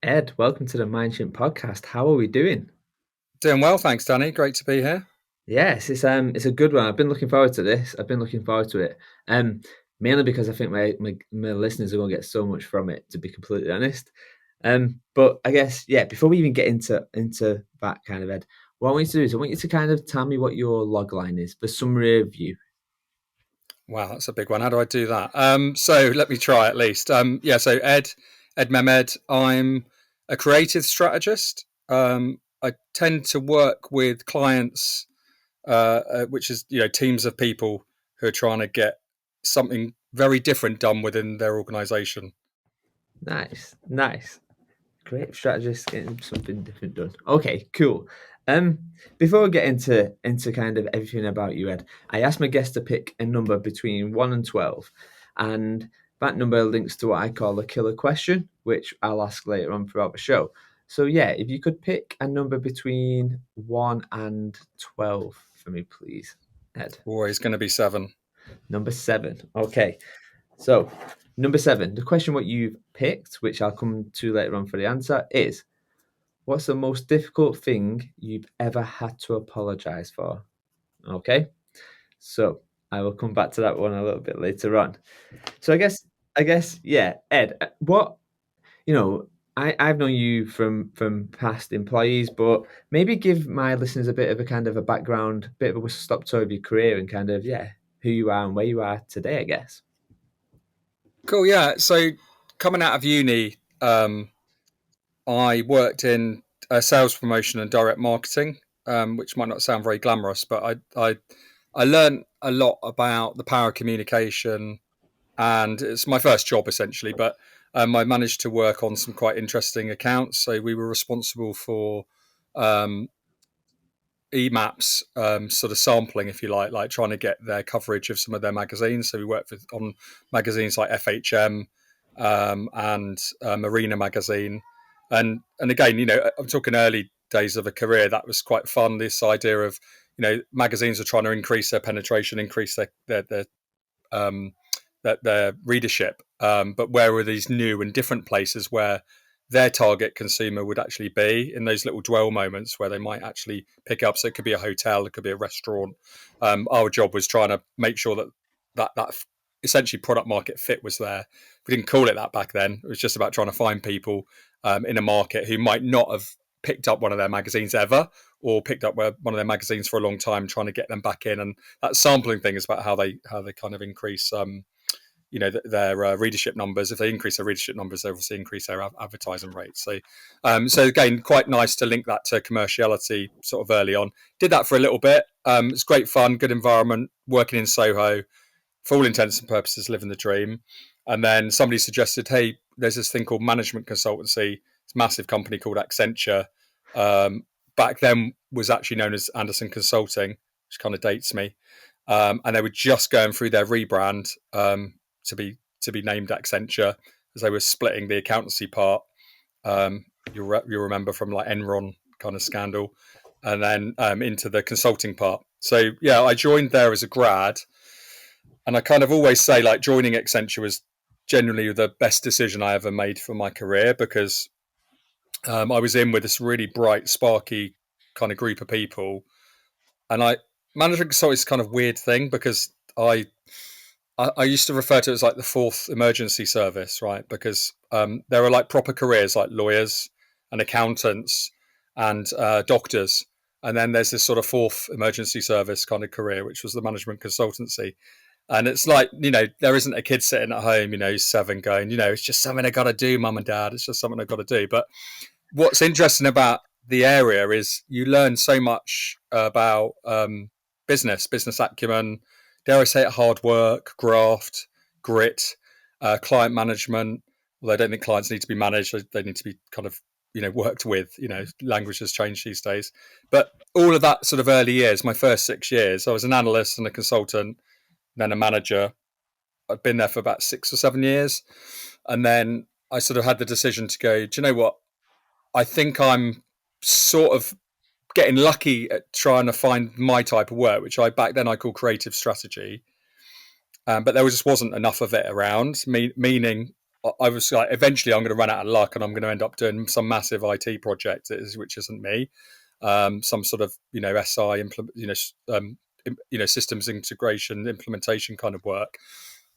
Ed, welcome to the Mindship podcast. How are we doing? Doing well, thanks, Danny. Great to be here. Yes, it's a good one. I've been looking forward to this. I've been looking forward to it. Um, Mainly because I think my listeners are going to get so much from it, to be completely honest. But I guess before we even get into that kind of Ed, what I want you to do is I want you to kind of tell me what your log line is, the summary of you. Wow, that's a big one. How do I do that? So let me try at least. So Ed Mehmed. I'm a creative strategist. I tend to work with clients, which is teams of people who are trying to get something very different done within their organisation. Nice, nice. Creative strategist getting something different done. Okay, cool. Um, Before we get into kind of everything about you, Ed, I asked my guests to pick a number between 1 and 12, and that number links to what I call a killer question, which I'll ask later on throughout the show. So yeah, if you could pick a number between 1 and 12 for me, please, Ed. Always going to be seven. Number seven. Okay. So, number seven, the question what you've picked, which I'll come to later on for the answer, is what's the most difficult thing you've ever had to apologize for? Okay. So I will come back to that one a little bit later on. So yeah, Ed, what you know, I've known you from past employees, but maybe give my listeners a bit of a kind of a background, bit of a whistle stop tour of your career and kind of who you are and where you are today, I guess. Cool. Yeah. So coming out of uni, I worked in sales promotion and direct marketing, which might not sound very glamorous, but I learned a lot about the power of communication, and it's my first job essentially. But I managed to work on some quite interesting accounts. So we were responsible for um, EMAPs, sort of sampling, if you like trying to get their coverage of some of their magazines. So we worked on magazines like FHM and Marina magazine, and again, I'm talking early days of a career. That was quite fun. This idea of magazines are trying to increase their penetration, increase um, their readership, but where were these new and different places where their target consumer would actually be in those little dwell moments where they might actually pick up. So it could be a hotel, it could be a restaurant. Our job was trying to make sure that essentially product market fit was there. We didn't call it that back then. It was just about trying to find people in a market who might not have picked up one of their magazines ever, or picked up one of their magazines for a long time, trying to get them back in. And that sampling thing is about how they kind of increase their readership numbers. If they increase their readership numbers, they obviously increase their advertising rates. So again, quite nice to link that to commerciality sort of early on. Did that for a little bit. It's great fun, good environment, working in Soho, for all intents and purposes, living the dream. And then somebody suggested, hey, there's this thing called Management Consultancy. It's a massive company called Accenture. Back then was actually known as Anderson Consulting, which kind of dates me. And they were just going through their rebrand to be named Accenture, as they were splitting the accountancy part. You'll remember from like Enron kind of scandal, and then into the consulting part. So yeah, I joined there as a grad, and I kind of always say like joining Accenture was genuinely the best decision I ever made for my career, because I was in with this really bright, sparky kind of group of people, and management consulting is kind of weird thing because I used to refer to it as like the fourth emergency service, right? Because there are like proper careers like lawyers and accountants and doctors. And then there's this sort of fourth emergency service kind of career, which was the management consultancy. And it's like, there isn't a kid sitting at home, who's seven going, it's just something I got to do, mum and dad. It's just something I got to do. But what's interesting about the area is you learn so much about business acumen, dare I say it, hard work, graft, grit, client management. Although I don't think clients need to be managed, they need to be kind of worked with. Language has changed these days, but all of that sort of early years, my first 6 years, I was an analyst and a consultant, then a manager. I'd been there for about 6 or 7 years, and then I sort of had the decision to go, do you know what? I think I'm sort of getting lucky at trying to find my type of work, which back then I called creative strategy. But there just wasn't enough of it around. Meaning, I was like, eventually I'm going to run out of luck and I'm going to end up doing some massive IT project, which isn't me. Some sort of, SI implement, systems integration implementation kind of work.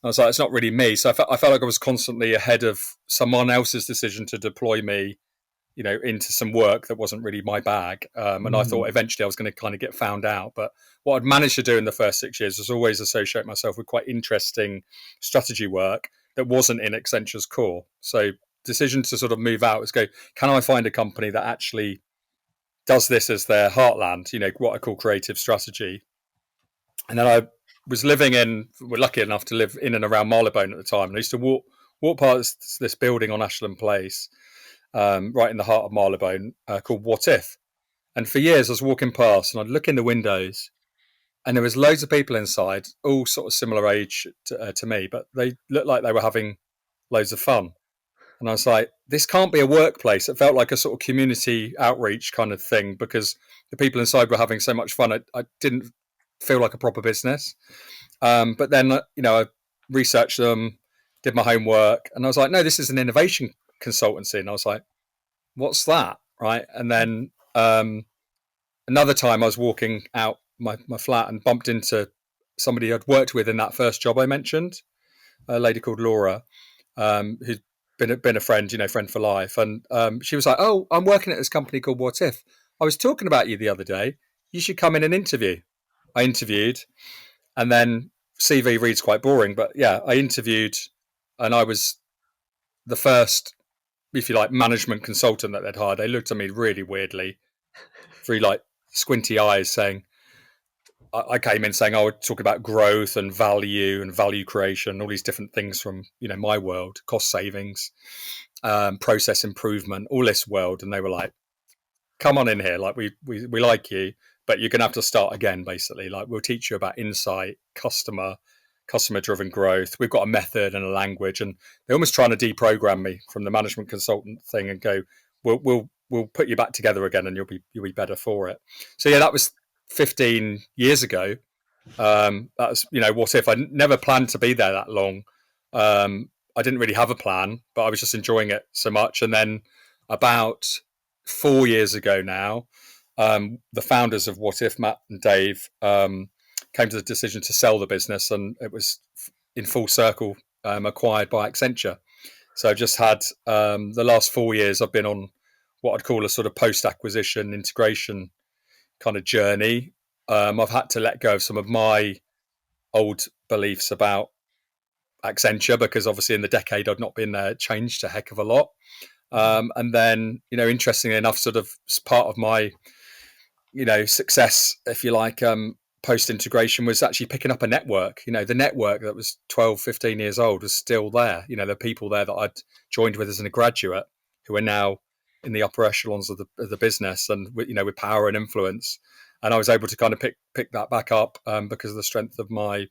I was like, it's not really me. So I felt like I was constantly ahead of someone else's decision to deploy me, into some work that wasn't really my bag. And I thought Mm. eventually I was going to kind of get found out. But what I'd managed to do in the first 6 years was always associate myself with quite interesting strategy work that wasn't in Accenture's core. So decision to sort of move out was go, can I find a company that actually does this as their heartland, what I call creative strategy. And then I was we're lucky enough to live in and around Marylebone at the time. And I used to walk past this building on Ashland Place, right in the heart of Marylebone, called What If. And for years, I was walking past and I'd look in the windows, and there was loads of people inside, all sort of similar age to me, but they looked like they were having loads of fun. And I was like, this can't be a workplace. It felt like a sort of community outreach kind of thing because the people inside were having so much fun. I didn't feel like a proper business. But then, I researched them, did my homework, and I was like, no, this is an innovation consultancy. And I was like, what's that? Right. And then another time I was walking out my flat and bumped into somebody I'd worked with in that first job I mentioned, a lady called Laura, who'd been a friend, friend for life. And she was like, oh, I'm working at this company called What If. I was talking about you the other day. You should come in and interview. I interviewed, and then CV reads quite boring, but yeah, I interviewed, and I was the first, if you like, management consultant that they'd hired. They looked at me really weirdly through like squinty eyes, saying, I came in saying I would talk about growth and value creation, all these different things from my world, cost savings, process improvement, all this world, and they were like, "Come on in here, like we like you, but you're gonna have to start again, basically. Like we'll teach you about insight, customer driven growth. We've got a method and a language, and they're almost trying to deprogram me from the management consultant thing and go, we'll put you back together again, and you'll be better for it. So yeah, that was 15 years ago. That was what if I never planned to be there that long. I didn't really have a plan, but I was just enjoying it so much. And then about 4 years ago now, the founders of What If, Matt and Dave, came to the decision to sell the business, and it was in full circle acquired by Accenture. So I've just had the last 4 years I've been on what I'd call a sort of post-acquisition integration kind of journey. I've had to let go of some of my old beliefs about Accenture because obviously in the decade I'd not been there, it changed a heck of a lot. And then, interestingly enough, sort of as part of my, success, if you like, post integration was actually picking up a network. The network that was 12, 15 years old was still there. The people there that I'd joined with as a graduate who are now in the upper echelons of the business and, with power and influence. And I was able to kind of pick that back up because of the strength of my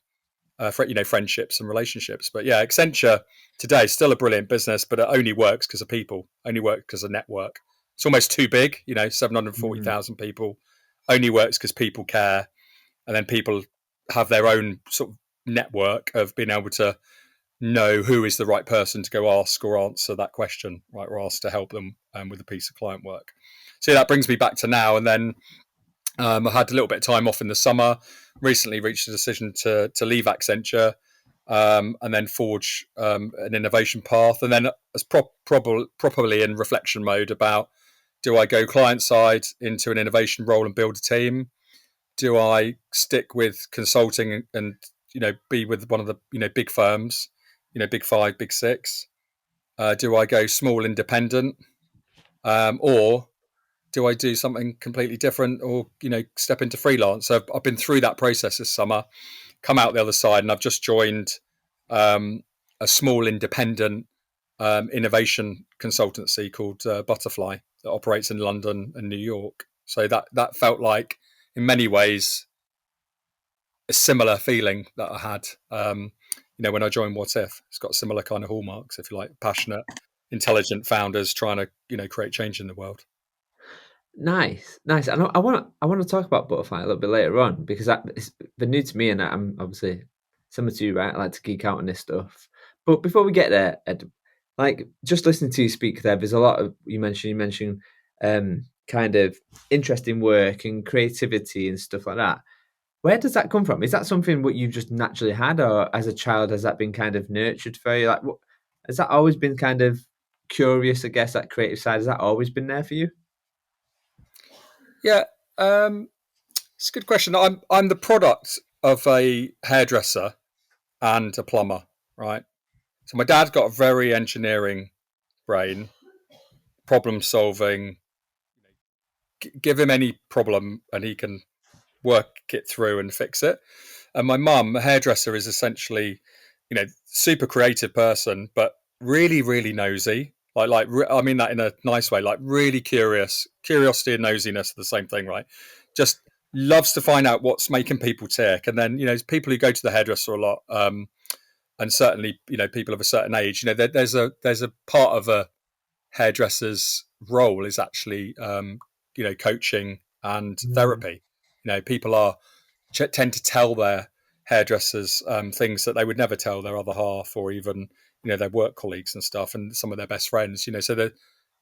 friendships and relationships. But yeah, Accenture today is still a brilliant business, but it only works because of people, only works because of network. It's almost too big, 740,000 people. Only works because people care, and then people have their own sort of network of being able to know who is the right person to go ask or answer that question, right, or ask to help them with a piece of client work. So that brings me back to now, and then I had a little bit of time off in the summer. Recently, reached a decision to leave Accenture and then forge an innovation path. And then, as properly in reflection mode about, do I go client side into an innovation role and build a team? Do I stick with consulting and be with one of the big firms, big five, big six? Do I go small independent, or do I do something completely different or, step into freelance? So I've been through that process this summer, come out the other side, and I've just joined a small independent innovation consultancy called Butterfly that operates in London and New York. So that felt like, in many ways, a similar feeling that I had, when I joined What If. It's got similar kind of hallmarks, if you like, passionate, intelligent founders trying to, create change in the world. Nice, nice. I want to talk about Butterfly a little bit later on because it's been new to me, and I'm obviously similar to you, right? I like to geek out on this stuff. But before we get there, Ed, like just listening to you speak there, there's a lot of you mentioned kind of interesting work and creativity and stuff like that. Where does that come from? Is that something what you've just naturally had, or as a child has that been kind of nurtured for you? Like, what has that always been kind of curious? I guess that creative side has that always been there for you? Yeah, it's a good question. I'm the product of a hairdresser and a plumber, right? So my dad's got a very engineering brain, problem solving. Give him any problem and he can work it through and fix it. And my mum, a hairdresser, is essentially, super creative person, but really, really nosy. I mean that in a nice way. Like really curious. Curiosity and nosiness are the same thing, right? Just loves to find out what's making people tick. And then people who go to the hairdresser a lot, and certainly people of a certain age. There's a part of a hairdresser's role is actually coaching and Mm. therapy. People are tend to tell their hairdressers things that they would never tell their other half, or even their work colleagues and stuff, and some of their best friends. So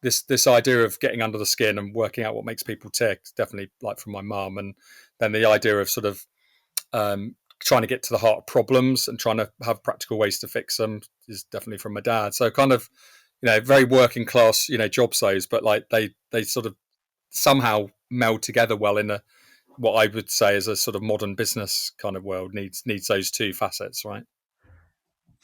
this idea of getting under the skin and working out what makes people tick is definitely like from my mum, and then the idea of sort of trying to get to the heart of problems and trying to have practical ways to fix them is definitely from my dad. So kind of very working class job size, but like they sort of somehow meld together well in a what I would say is a sort of modern business kind of world needs those two facets, right?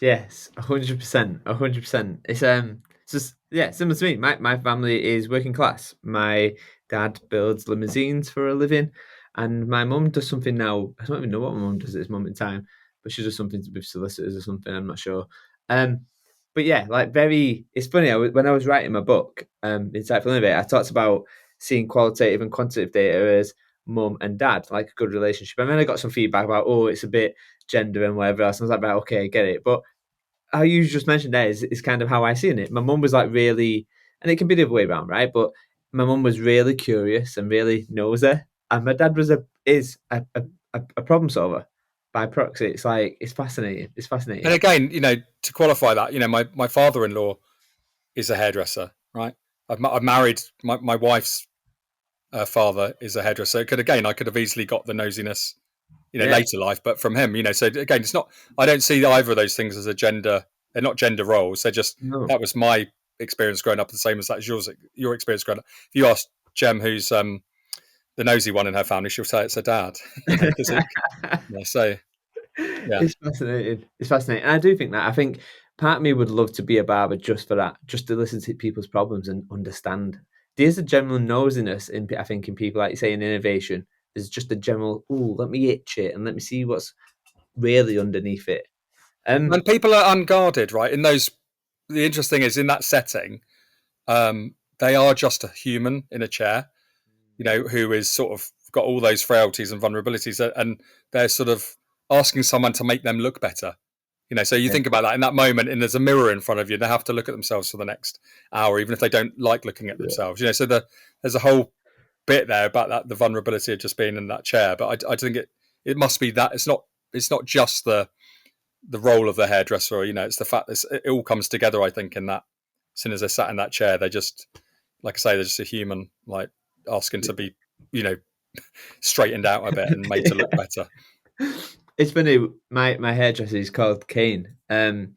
Yes, 100%, 100%. It's just yeah, similar to me. My family is working class. My dad builds limousines for a living, and my mum does something now. I don't even know what my mum does at this moment in time, but she does something with solicitors or something. I'm not sure. Um, but yeah, like very. It's funny. When I was writing my book, Insightful Innovator, I talked about seeing qualitative and quantitative data as mum and dad, like a good relationship. And then I got some feedback about, oh, it's a bit gender and whatever else. And I was like, right, okay, I get it. But how you just mentioned there is kind of how I seen it. My mum was like really, and it can be the other way around, right? But my mum was really curious and really nosy, and my dad was a problem solver by proxy. It's like it's fascinating. It's And fascinating. again, to qualify that, my father-in-law is a hairdresser, right? I've married my wife's father is a hairdresser. I could have easily got the nosiness, Yeah. later life, but from him, so again, it's not. I don't see either of those things as a gender. They're not gender roles. They're just No. that was my experience growing up, the same as that as yours. Your experience growing up. If you ask Jem, who's the nosy one in her family, she'll say it's her dad. Because it. Yeah, so yeah. It's fascinating. It's fascinating. And I do think that. I think part of me would love to be a barber just for that, just to listen to people's problems and understand. There's a general nosiness in, I think, in people, like you say, in innovation. There's just a general, oh, let me itch it and let me see what's really underneath it. Um, And people are unguarded, right? The interesting is in that setting, they are just a human in a chair, who is sort of got all those frailties and vulnerabilities, and they're sort of asking someone to make them look better. So you yeah, think about that in that moment, and there's a mirror in front of you. They have to look at themselves for the next hour, even if they don't like looking at yeah, themselves. So there's a whole bit there about that, the vulnerability of just being in that chair. But I think it must be that it's not just the role of the hairdresser. It's the fact that it all comes together. I think in that, as soon as they sat in that chair, they just, like I say, they're just a human, like asking to be, you know, straightened out a bit and made to look yeah. better. It's funny. My hairdresser is called Kane. And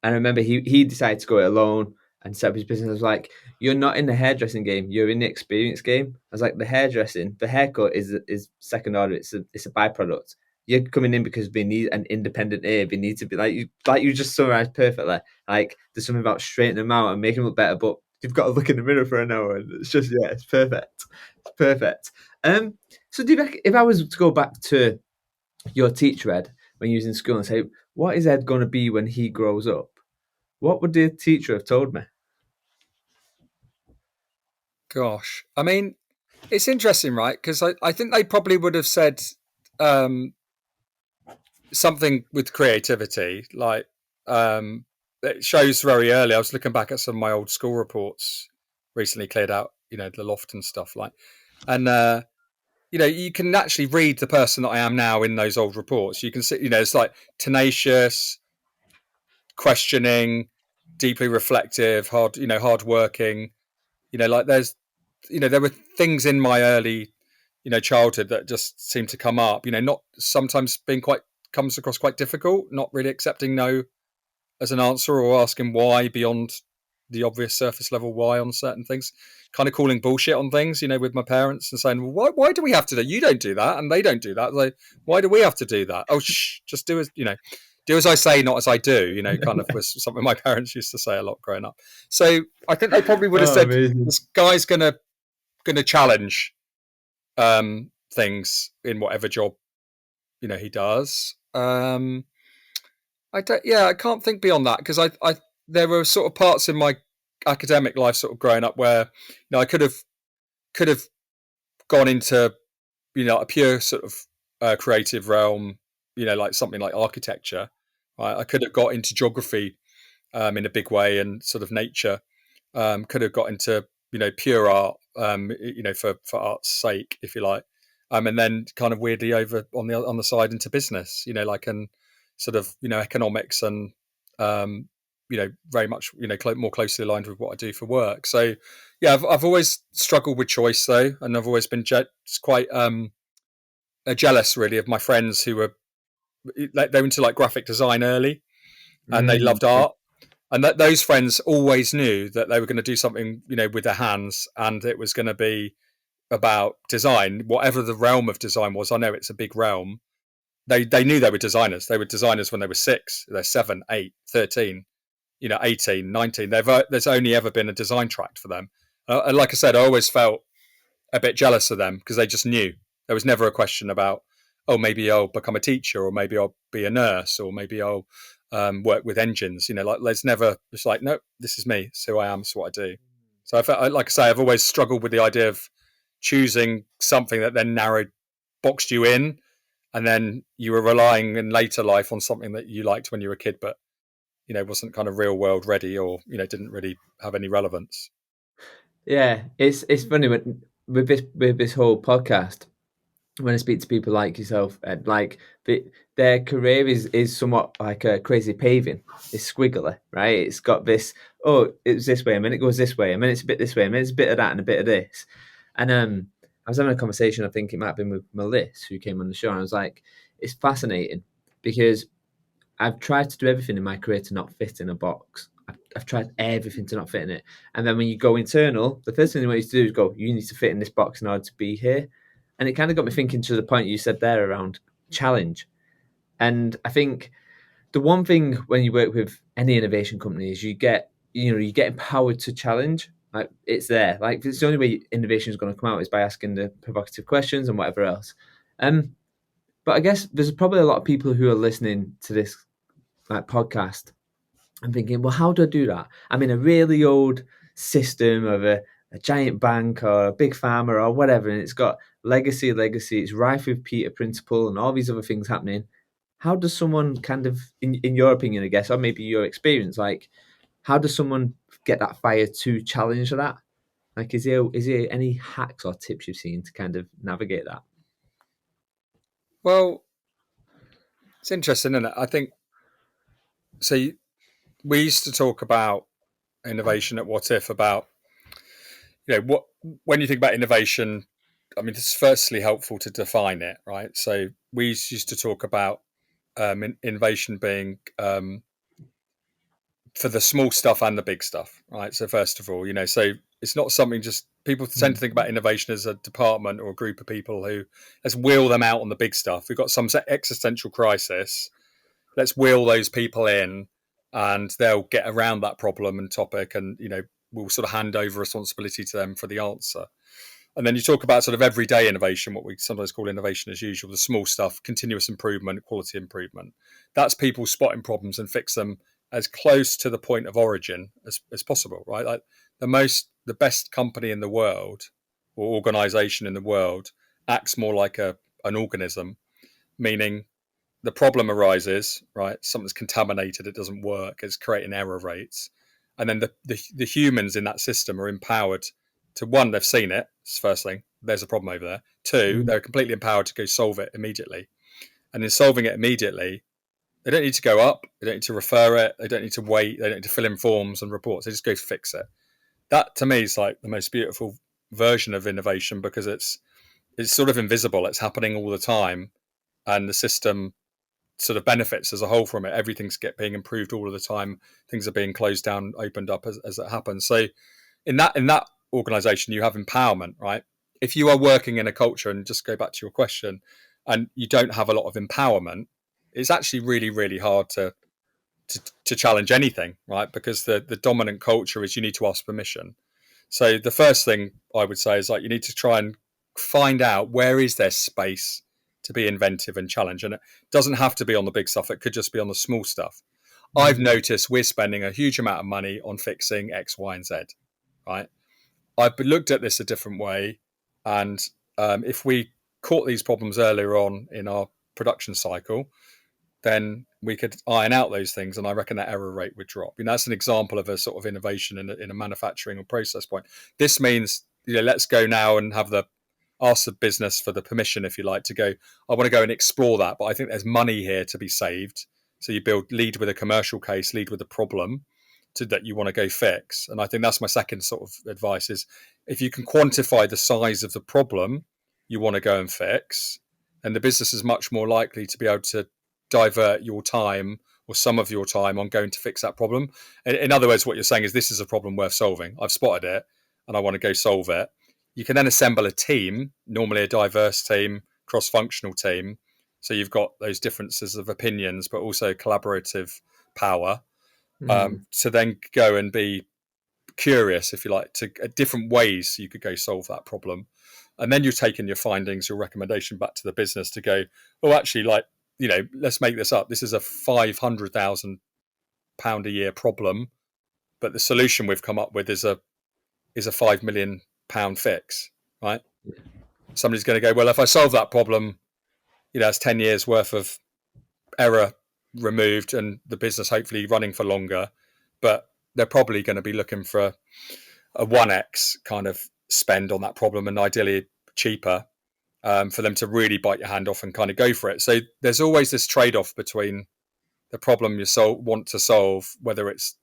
I remember he decided to go it alone and set up his business. I was like, "You're not in the hairdressing game. You're in the experience game." I was like, "The hairdressing, the haircut is second order. It's a byproduct. You're coming in because we need an independent ear. We need to be like you just summarized perfectly. Like there's something about straightening them out and making them look better, but you've got to look in the mirror for an hour. And it's just yeah, it's perfect. It's perfect. Um, so do you reckon, if I was to go back to your teacher Ed when you was in school and say, "What is Ed going to be when he grows up?" What would the teacher have told me? Gosh, I mean, it's interesting, right? Because I think they probably would have said um, something with creativity, like it shows very early. I was looking back at some of my old school reports recently, cleared out, the loft and stuff like, and you can actually read the person that I am now in those old reports. You can see, it's like tenacious, questioning, deeply reflective, hard working. Like there were things in my early, childhood that just seemed to come up. Not sometimes being quite comes across quite difficult, not really accepting no as an answer or asking why beyond the obvious surface level why on certain things, kind of calling bullshit on things, with my parents and saying, well, why do we have to do? You don't do that, and they don't do that. Like, why do we have to do that? Oh, just do as I say, not as I do. Kind of was something my parents used to say a lot growing up. So I think they probably would have Oh, said, amazing. this guy's gonna challenge things in whatever job he does. I can't think beyond that, because I there were sort of parts in my academic life sort of growing up where I could have gone into a pure sort of creative realm, like something like architecture. Right? I could have got into geography in a big way, and sort of nature. Could have got into pure art, for art's sake, if you like, and then kind of weirdly over on the side into business, like, and sort of economics, and very much more closely aligned with what I do for work. So yeah, I've always struggled with choice though, and I've always been quite jealous really of my friends who were like, they were into like graphic design early, and they loved Yeah. art, and that those friends always knew that they were going to do something with their hands, and it was going to be about design, whatever the realm of design was. I know it's a big realm. They knew they were designers. They were designers when they were 6, they're 7, 8, 13, 18, 19. There's only ever been a design track for them, and like I said, I always felt a bit jealous of them, because they just knew. There was never a question about, oh, maybe I'll become a teacher, or maybe I'll be a nurse, or maybe I'll work with engines. Like, there's never, it's like, no, this is me. It's who I am. It's what I do. So I felt, like I say, I've always struggled with the idea of choosing something that then boxed you in, and then you were relying in later life on something that you liked when you were a kid, but wasn't kind of real world ready, or didn't really have any relevance. Yeah, it's funny with this whole podcast, when I speak to people like yourself, Ed, like their career is somewhat like a crazy paving. It's squiggly, right? It's got this. Oh, it's this way, and then it goes this way, and then it's a bit this way, and then it's a bit of that and a bit of this. And I was having a conversation. I think it might have been with Melissa, who came on the show, and I was like, it's fascinating because I've tried to do everything in my career to not fit in a box. I've tried everything to not fit in it. And then when you go internal, the first thing they want you to do is go, you need to fit in this box in order to be here. And it kind of got me thinking to the point you said there around challenge. And I think the one thing when you work with any innovation company is you get empowered to challenge. Like, it's there. Like, it's the only way innovation is going to come out is by asking the provocative questions and whatever else. But I guess there's probably a lot of people who are listening to this like podcast and thinking, well, how do I do that? I'm in a really old system of a giant bank or a big farmer or whatever, and it's got legacy, it's rife with Peter Principle and all these other things happening. How does someone kind of, in your opinion, I guess, or maybe your experience, like, how does someone get that fire to challenge that? Like, is there any hacks or tips you've seen to kind of navigate that? Well, it's interesting, isn't it? I think so. We used to talk about innovation at What If, about what, when you think about innovation, I mean, it's firstly helpful to define it, right? So we used to talk about innovation being for the small stuff and the big stuff, right? So first of all, so it's not something, just people tend to think about innovation as a department or a group of people who, let's wheel them out on the big stuff. We've got some existential crisis, let's wheel those people in, and they'll get around that problem and topic, and we'll sort of hand over responsibility to them for the answer. And then you talk about sort of everyday innovation, what we sometimes call innovation as usual, the small stuff, continuous improvement, quality improvement. That's people spotting problems and fix them as close to the point of origin as possible, right? Like, the best company in the world, or organization in the world, acts more like an organism, meaning the problem arises, right? Something's contaminated, it doesn't work, it's creating error rates. And then the humans in that system are empowered to, one, they've seen it, first thing, there's a problem over there. Two, Mm. they're completely empowered to go solve it immediately. And in solving it immediately, They don't need to go up. They don't need to refer it. They don't need to wait. They don't need to fill in forms and reports. They just go fix it. That to me is like the most beautiful version of innovation, because it's sort of invisible. It's happening all the time, and the system sort of benefits as a whole from it. Everything's being improved all of the time. Things are being closed down, opened up as it happens. So in that organization, you have empowerment, right? If you are working in a culture, and just go back to your question, and you don't have a lot of empowerment, it's actually really, really hard to challenge anything, right? Because the dominant culture is you need to ask permission. So the first thing I would say is, like, you need to try and find out where is there space to be inventive and challenge. And it doesn't have to be on the big stuff. It could just be on the small stuff. I've Mm. noticed we're spending a huge amount of money on fixing X, Y, and Z, right? I've looked at this a different way. And if we caught these problems earlier on in our production cycle, then we could iron out those things, and I reckon that error rate would drop. That's an example of a sort of innovation in a manufacturing or process point. This means, let's go now and ask the business for the permission, if you like, to go. I want to go and explore that, but I think there's money here to be saved. So you lead with a commercial case, lead with a problem that you want to go fix. And I think that's my second sort of advice is, if you can quantify the size of the problem you want to go and fix, then the business is much more likely to be able to divert your time or some of your time on going to fix that problem. In other words, what you're saying is, this is a problem worth solving. I've spotted it and I want to go solve it. You can then assemble a team, normally a diverse team, cross-functional team. So you've got those differences of opinions, but also collaborative power, Mm. to then go and be curious, if you like, to different ways you could go solve that problem. And then you're taking your findings, your recommendation back to the business to go, oh, actually, like, let's make this up. This is a £500,000 a year problem, but the solution we've come up with is a £5 million fix, right? Somebody's going to go, well, if I solve that problem, it's 10 years worth of error removed, and the business hopefully running for longer. But they're probably going to be looking for a 1x kind of spend on that problem, and ideally cheaper, for them to really bite your hand off and kind of go for it. So there's always this trade-off between the problem you want to solve, whether it's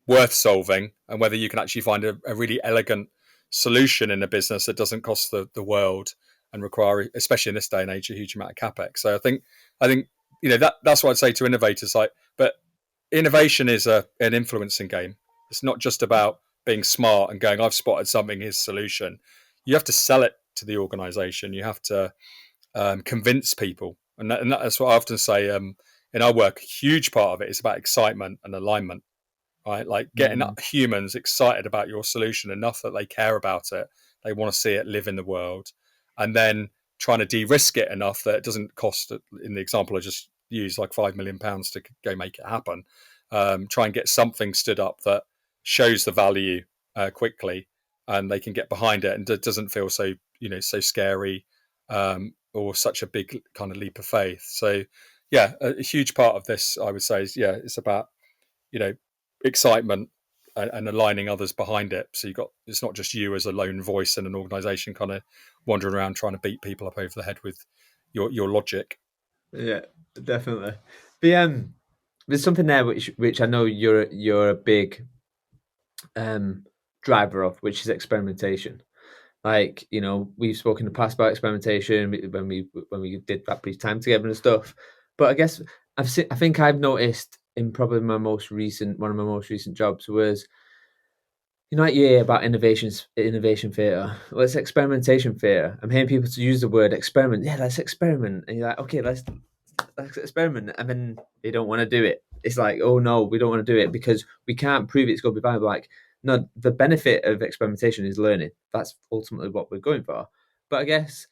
worth solving, and whether you can actually find a really elegant solution in a business that doesn't cost the world and require, especially in this day and age, a huge amount of capex. So I think that's what I'd say to innovators. Like, but innovation is an influencing game. It's not just about being smart and going, I've spotted something, here's a solution. You have to sell it to the organization. You have to convince people. And that's what I often say in our work. A huge part of it is about excitement and alignment, right? Like getting Mm. humans excited about your solution enough that they care about it. They want to see it live in the world. And then trying to de-risk it enough that it doesn't cost, in the example I just used, like £5 million to go make it happen. Try and get something stood up that shows the value quickly, and they can get behind it, and it doesn't feel so scary, or such a big kind of leap of faith. So yeah, a huge part of this, I would say, is it's about you know excitement and aligning others behind it. So it's not just you as a lone voice in an organization kind of wandering around trying to beat people up over the head with your logic. Yeah, definitely. There's something there which I know you're a big um driver of, which is experimentation. Like, we've spoken in the past about experimentation when we did that brief time together and stuff. But I guess I think I've noticed in probably one of my most recent jobs was, that year about innovation theatre. Well, it's experimentation theatre. I'm hearing people to use the word experiment. Yeah, let's experiment. And you're like, okay, let's experiment. And then they don't want to do it. It's like, oh no, we don't want to do it because we can't prove it's going to be viable. Like, no, the benefit of experimentation is learning. That's ultimately what we're going for. But I guess,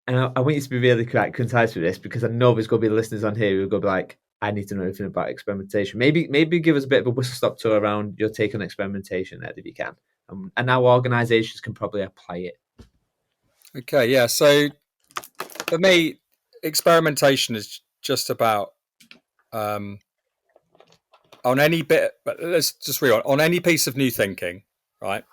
and I want you to be really quite concise with this, because I know there's going to be listeners on here who are going to be like, I need to know everything about experimentation. Maybe give us a bit of a whistle stop tour around your take on experimentation, Ed, if you can, and how organisations can probably apply it. Okay, yeah. So for me, experimentation is just about on any bit. But let's just read on any piece of new thinking, right?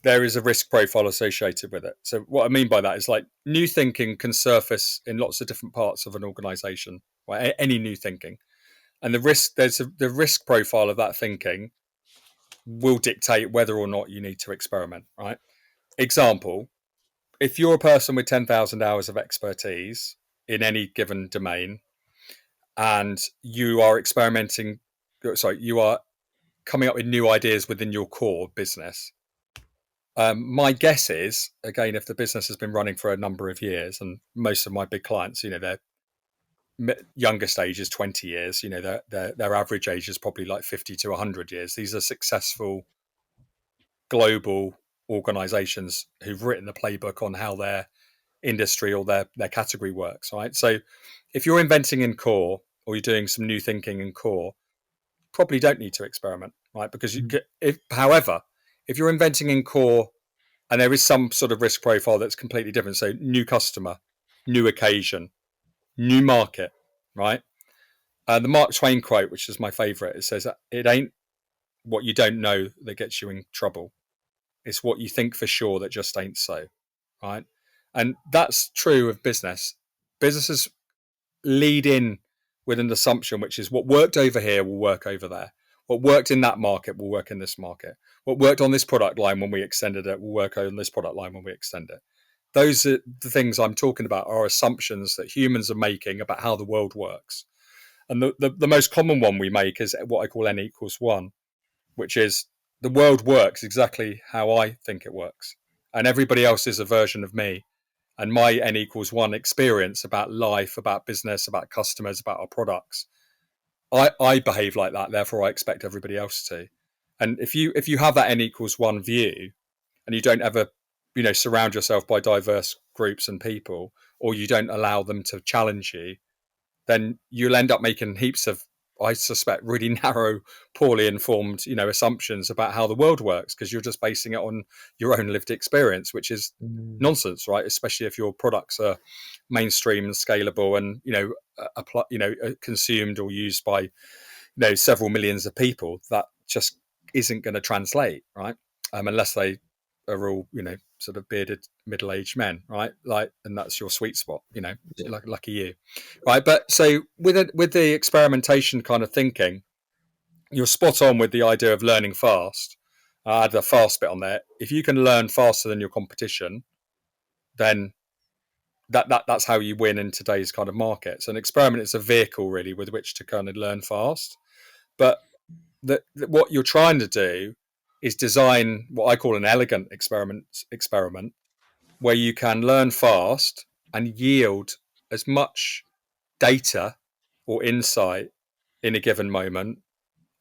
there is a risk profile associated with it. So what I mean by that is like new thinking can surface in lots of different parts of an organization, right? Any new thinking. And the risk profile of that thinking will dictate whether or not you need to experiment, right? Example, if you're a person with 10,000 hours of expertise in any given domain and you are you are coming up with new ideas within your core business, my guess is, again, if the business has been running for a number of years, and most of my big clients, their youngest age is 20 years, their average age is probably like 50 to 100 years. These are successful global organizations who've written the playbook on how their industry or their category works, right? So if you're inventing in core or you're doing some new thinking in core, probably don't need to experiment, right? Because however, if you're inventing in core and there is some sort of risk profile that's completely different, so new customer, new occasion, new market, right? The Mark Twain quote, which is my favorite, it says, "It ain't what you don't know that gets you in trouble. It's what you think for sure that just ain't so," right? And that's true of business. Businesses lead in with an assumption, which is what worked over here will work over there. What worked in that market will work in this market. What worked on this product line when we extended it will work on this product line when we extend it. Those are the things I'm talking about, are assumptions that humans are making about how the world works. And the most common one we make is what I call n equals 1, which is the world works exactly how I think it works. And everybody else is a version of me. And my n equals 1 experience about life, about business, about customers, about our products, I behave like that, therefore I expect everybody else to. And if you have that n equals 1 view and you don't ever surround yourself by diverse groups and people, or you don't allow them to challenge you, then you'll end up making heaps of, I suspect, really narrow, poorly informed, assumptions about how the world works, because you're just basing it on your own lived experience, which is nonsense, right? Especially if your products are mainstream and scalable and consumed or used by several millions of people. That just isn't going to translate, right? Unless they are all sort of bearded middle-aged men, right? Like, and that's your sweet spot, Yeah. like lucky you, right? But so with the experimentation kind of thinking, you're spot on with the idea of learning fast. I had the fast bit on there. If you can learn faster than your competition, then that's how you win in today's kind of market. So an experiment is a vehicle really with which to kind of learn fast. But what you're trying to do is design what I call an elegant experiment where you can learn fast and yield as much data or insight in a given moment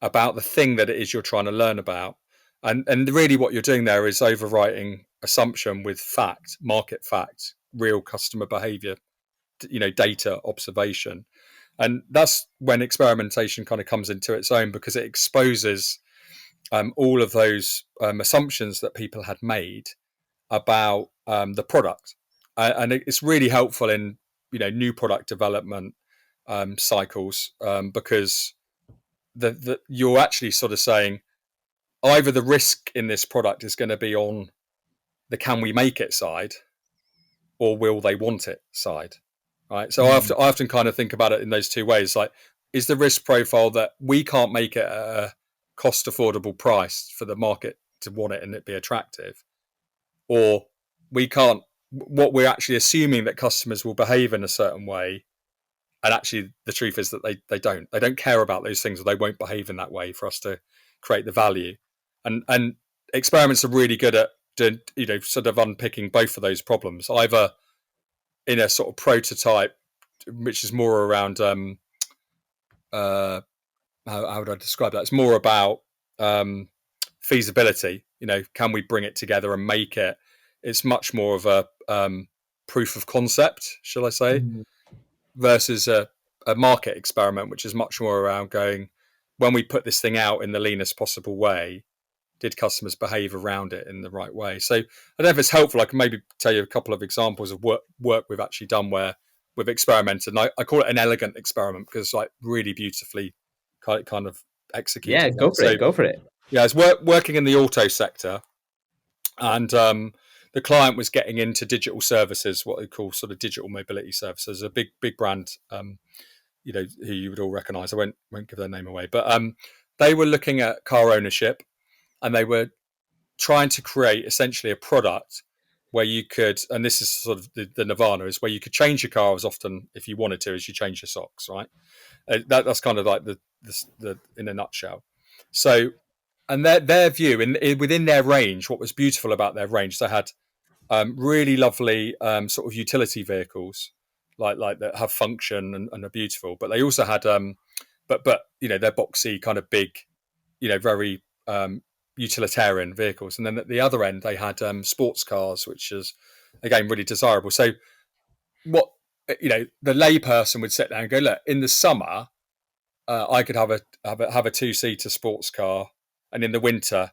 about the thing that it is you're trying to learn about. And really what you're doing there is overwriting assumption with fact, market fact, real customer behavior, data observation. And that's when experimentation kind of comes into its own, because it exposes all of those assumptions that people had made about the product. And it's really helpful in new product development cycles, because you're actually sort of saying either the risk in this product is going to be on the can we make it side, or will they want it side, right? So I often kind of think about it in those two ways. Like, is the risk profile that we can't make it at a cost affordable price for the market to want it and it be attractive, or we can't, what we're actually assuming that customers will behave in a certain way, and actually the truth is that they don't care about those things, or they won't behave in that way for us to create the value. And experiments are really good at doing, sort of unpicking both of those problems, either in a sort of prototype, which is more around how would I describe that? It's more about feasibility. Can we bring it together and make it? It's much more of a proof of concept, shall I say, versus a market experiment, which is much more around going, when we put this thing out in the leanest possible way, did customers behave around it in the right way? So I don't know if it's helpful. I can maybe tell you a couple of examples of work we've actually done where we've experimented. And I call it an elegant experiment because it's like really beautifully kind of executed. Yeah, go for So it. Go for it. yeah, it's working in the auto sector. And the client was getting into digital services, what they call sort of digital mobility services. A big brand, who you would all recognise. I won't give their name away, but they were looking at car ownership, and they were trying to create essentially a product where you could, and this is sort of the nirvana, is where you could change your car as often if you wanted to as you change your socks, right? That's kind of like the in a nutshell. So, and their view within their range, what was beautiful about their range, they had really lovely sort of utility vehicles, like that have function and are beautiful. But they also had but they're boxy, kind of big, very utilitarian vehicles. And then at the other end, they had sports cars, which is again really desirable. So what the layperson would sit there and go, look, in the summer, I could have a 2-seater sports car, and in the winter,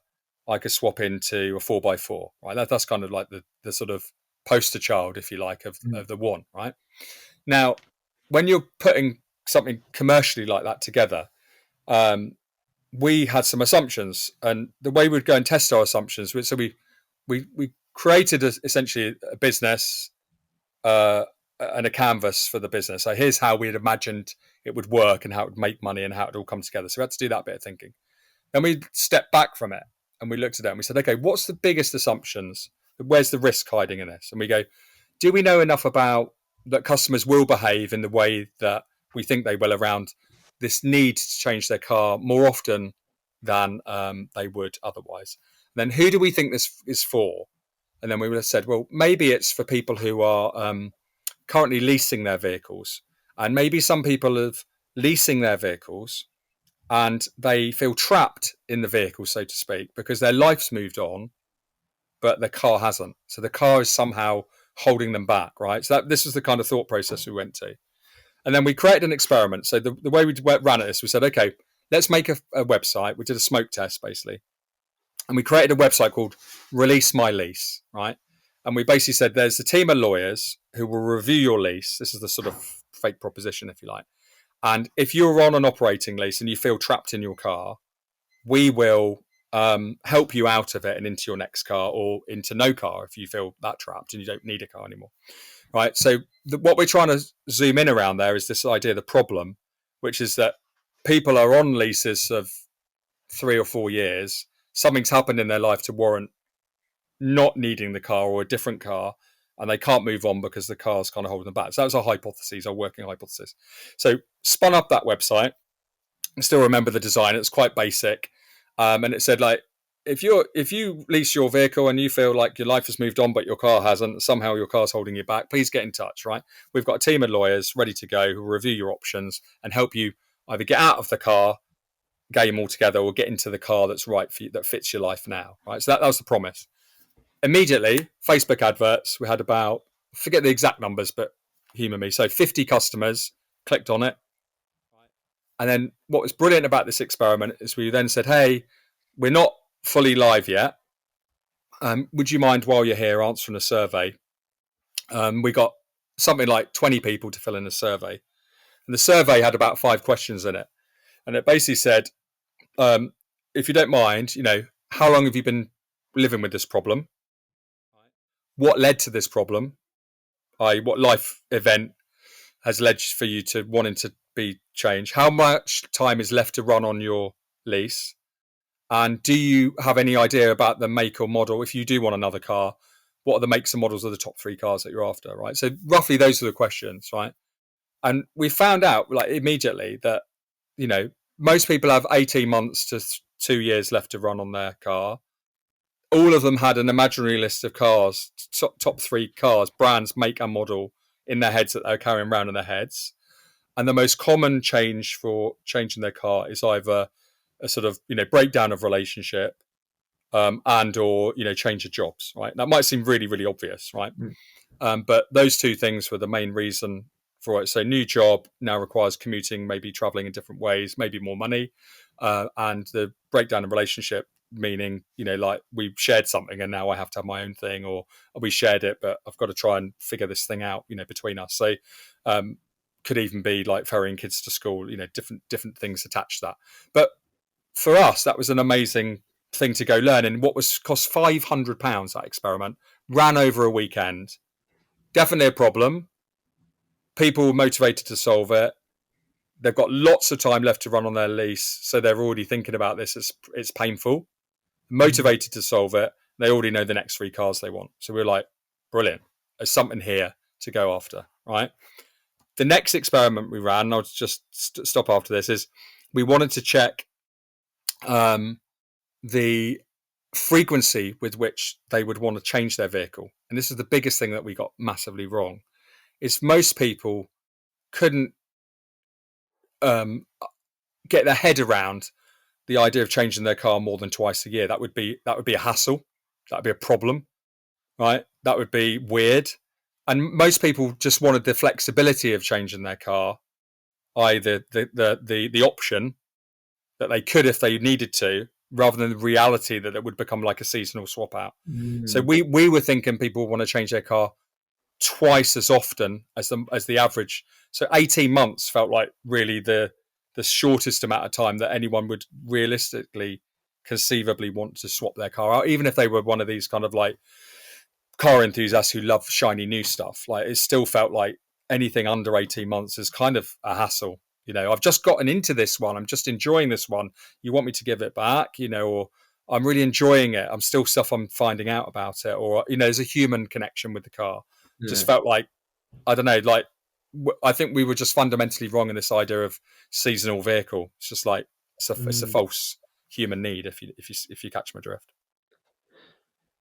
I could swap into a 4x4. Right, that's kind of like the sort of poster child, if you like, of the one. Right now, when you're putting something commercially like that together, we had some assumptions, and the way we'd go and test our assumptions, so we created essentially a business and a canvas for the business. So here's how we'd imagined it would work and how it would make money and how it would all come together. So we had to do that bit of thinking. Then we stepped back from it and we looked at it and we said, okay, what's the biggest assumptions? Where's the risk hiding in this? And we go, do we know enough about that customers will behave in the way that we think they will around this need to change their car more often than they would otherwise? And then who do we think this is for? And then we would have said, well, maybe it's for people who are currently leasing their vehicles. And maybe some people are leasing their vehicles and they feel trapped in the vehicle, so to speak, because their life's moved on, but their car hasn't. So the car is somehow holding them back, right? So this was the kind of thought process we went to. And then we created an experiment. So the way we ran at this, we said, okay, let's make a website. We did a smoke test, basically. And we created a website called Release My Lease, right? And we basically said there's a team of lawyers who will review your lease. This is the sort of fake proposition, if you like. And if you're on an operating lease and you feel trapped in your car, we will help you out of it and into your next car, or into no car if you feel that trapped and you don't need a car anymore, right? So what we're trying to zoom in around there is this idea, the problem, which is that people are on leases of 3 or 4 years. Something's happened in their life to warrant not needing the car or a different car, and they can't move on because the car's kind of holding them back. So that was our hypothesis, our working hypothesis. So spun up that website. I still remember the design. It's quite basic, and it said, like, if you lease your vehicle and you feel like your life has moved on but your car hasn't, somehow your car's holding you back, please get in touch. Right, we've got a team of lawyers ready to go who will review your options and help you either get out of the car game altogether or get into the car that's right for you, that fits your life now. Right, so that was the promise. Immediately, Facebook adverts. We had about, forget the exact numbers, but humour me. So 50 customers clicked on it. And then what was brilliant about this experiment is we then said, hey, we're not fully live yet. Would you mind, while you're here, answering a survey? We got something like 20 people to fill in a survey. And the survey had about 5 questions in it. And it basically said, if you don't mind, how long have you been living with this problem? What led to this problem? What life event has led for you to wanting to be changed? How much time is left to run on your lease? And do you have any idea about the make or model? If you do want another car, what are the makes and models of the top 3 cars that you're after, right? So roughly those are the questions, right? And we found out, like, immediately that, most people have 18 months to 2 years left to run on their car. All of them had an imaginary list of cars, top 3 cars, brands, make and model in their heads that they're carrying around in their heads. And the most common change for changing their car is either a sort of, breakdown of relationship, and or, change of jobs, right? That might seem really, really obvious, right? But those 2 things were the main reason for it. So new job now requires commuting, maybe traveling in different ways, maybe more money. And the breakdown in relationship, meaning, like, we shared something and now I have to have my own thing, or we shared it, but I've got to try and figure this thing out, between us. So could even be like ferrying kids to school, different things attached to that. But for us, that was an amazing thing to go learn in what was cost £500. That experiment ran over a weekend. Definitely a problem. People were motivated to solve it. They've got lots of time left to run on their lease, so they're already thinking about this. It's painful. Motivated to solve it. They already know the next 3 cars they want. So we're like, brilliant. There's something here to go after, right? The next experiment we ran, I'll just stop after this, is we wanted to check the frequency with which they would want to change their vehicle. And this is the biggest thing that we got massively wrong, is most people couldn't get their head around the idea of changing their car more than twice a year. That would be a hassle. That would be a problem, right? That would be weird. And most people just wanted the flexibility of changing their car, either the option that they could if they needed to, rather than the reality that it would become like a seasonal swap out. So we were thinking people want to change their car twice as often as the average. So 18 months felt like really the shortest amount of time that anyone would realistically, conceivably want to swap their car out, even if they were one of these kind of like car enthusiasts who love shiny new stuff. Like, it still felt like anything under 18 months is kind of a hassle. I've just gotten into this one. I'm just enjoying this one. You want me to give it back, or I'm really enjoying it. I'm finding out about it. Or, there's a human connection with the car. Yeah. Just felt like, I don't know, like, I think we were just fundamentally wrong in this idea of seasonal vehicle. It's just like, it's a false human need, if you catch my drift.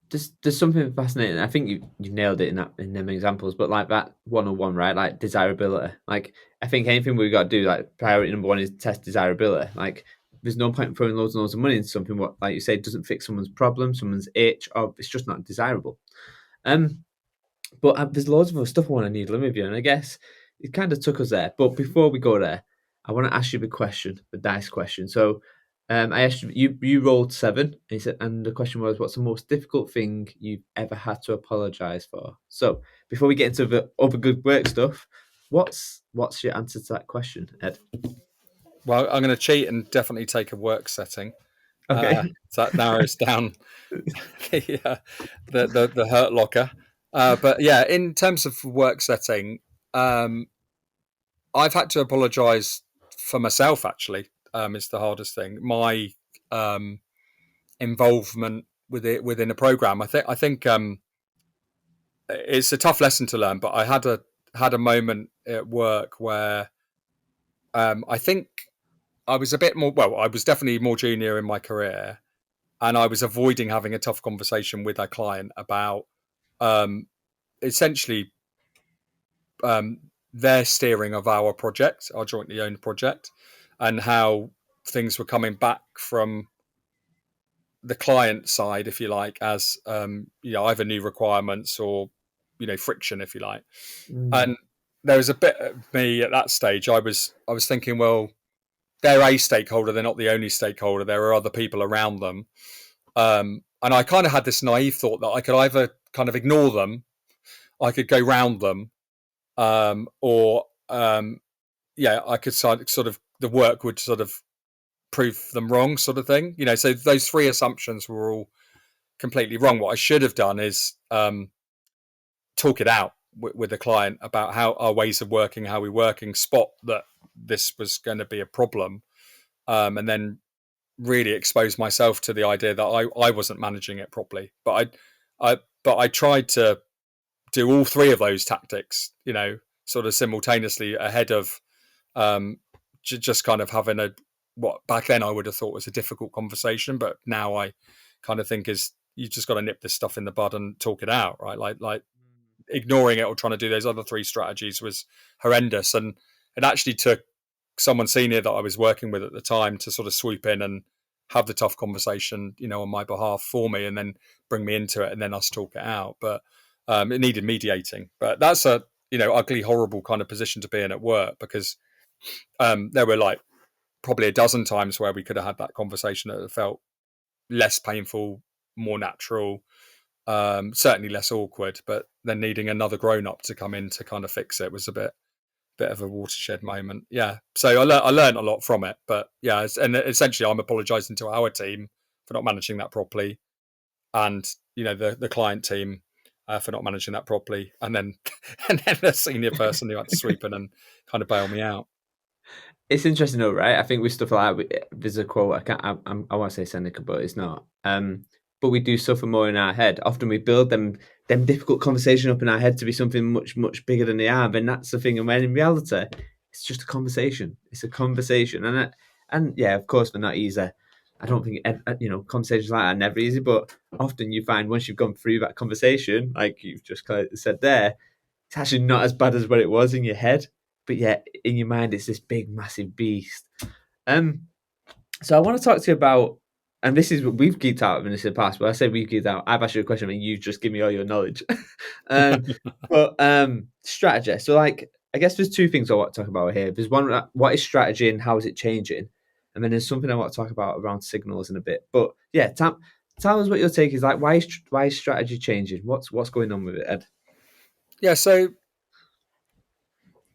There's something fascinating. I think you nailed it in them examples, but like that 101, right? Like desirability. Like, I think anything we've got to do, like priority number 1 is test desirability. Like, there's no point in throwing loads and loads of money into something what, like you say, doesn't fix someone's problem, someone's itch, or it's just not desirable. But there's loads of other stuff I want to needle in with you, and I guess it kind of took us there. But before we go there, I want to ask you the question, the dice question. So, I asked you rolled 7, and the question was, what's the most difficult thing you've ever had to apologise for? So, before we get into the other good work stuff, what's your answer to that question, Ed? Well, I'm going to cheat and definitely take a work setting. Okay. So that narrows down the hurt locker. But yeah, in terms of work setting, I've had to apologise for myself. Actually, is the hardest thing. My involvement with it within a program. I think it's a tough lesson to learn. But I had a moment at work where I think I was a bit more. Well, I was definitely more junior in my career, and I was avoiding having a tough conversation with our client about essentially their steering of our project, our jointly owned project, and how things were coming back from the client side, if you like, as either new requirements or friction, if you like. And there was a bit of me at that stage. I was thinking, well, they're a stakeholder, they're not the only stakeholder. There are other people around them. And I kind of had this naive thought that I could either kind of ignore them, I could go round them, or I could sort of, the work would sort of prove them wrong, sort of thing. So those 3 assumptions were all completely wrong. What I should have done is talk it out with the client about how our ways of working, how we're working, spot that this was going to be a problem, and then really expose myself to the idea that I wasn't managing it properly. But I tried to do all 3 of those tactics, sort of simultaneously, ahead of just kind of having what back then I would have thought was a difficult conversation, but now I kind of think is you just got to nip this stuff in the bud and talk it out, right? Like ignoring it or trying to do those other 3 strategies was horrendous, and it actually took someone senior that I was working with at the time to sort of swoop in and have the tough conversation, on my behalf for me, and then bring me into it, and then us talk it out. But it needed mediating. But that's a ugly, horrible kind of position to be in at work, because there were like probably a dozen times where we could have had that conversation that felt less painful, more natural, certainly less awkward. But then needing another grown up to come in to kind of fix it was a bit of a watershed moment. Yeah. So I learned a lot from it. But yeah, and essentially I'm apologising to our team for not managing that properly, and the client team for not managing that properly, and then and then the senior person who had to sweep in and kind of bail me out. It's interesting though, right? I think with stuff like that, there's a quote. I want to say Seneca, but it's not. But we do suffer more in our head. Often we build them difficult conversation up in our head to be something much bigger than they are. And that's the thing. And when in reality, it's just a conversation. It's a conversation, and yeah, of course, they're not easy. I don't think conversations like that are never easy. But often you find once you've gone through that conversation, like you've just said there, it's actually not as bad as what it was in your head, but yet in your mind it's this big massive beast. So I want to talk to you about, and this is what we've geeked out of in the past, but I say we've geeked out, I've asked you a question and you just give me all your knowledge. um, Strategy. So like, I guess there's two things I want to talk about here. There's one, what is strategy and how is it changing? And then there's something I want to talk about around signals in a bit. But yeah, tell us what your take is. Like, why is strategy changing? What's going on with it, Ed? Yeah, so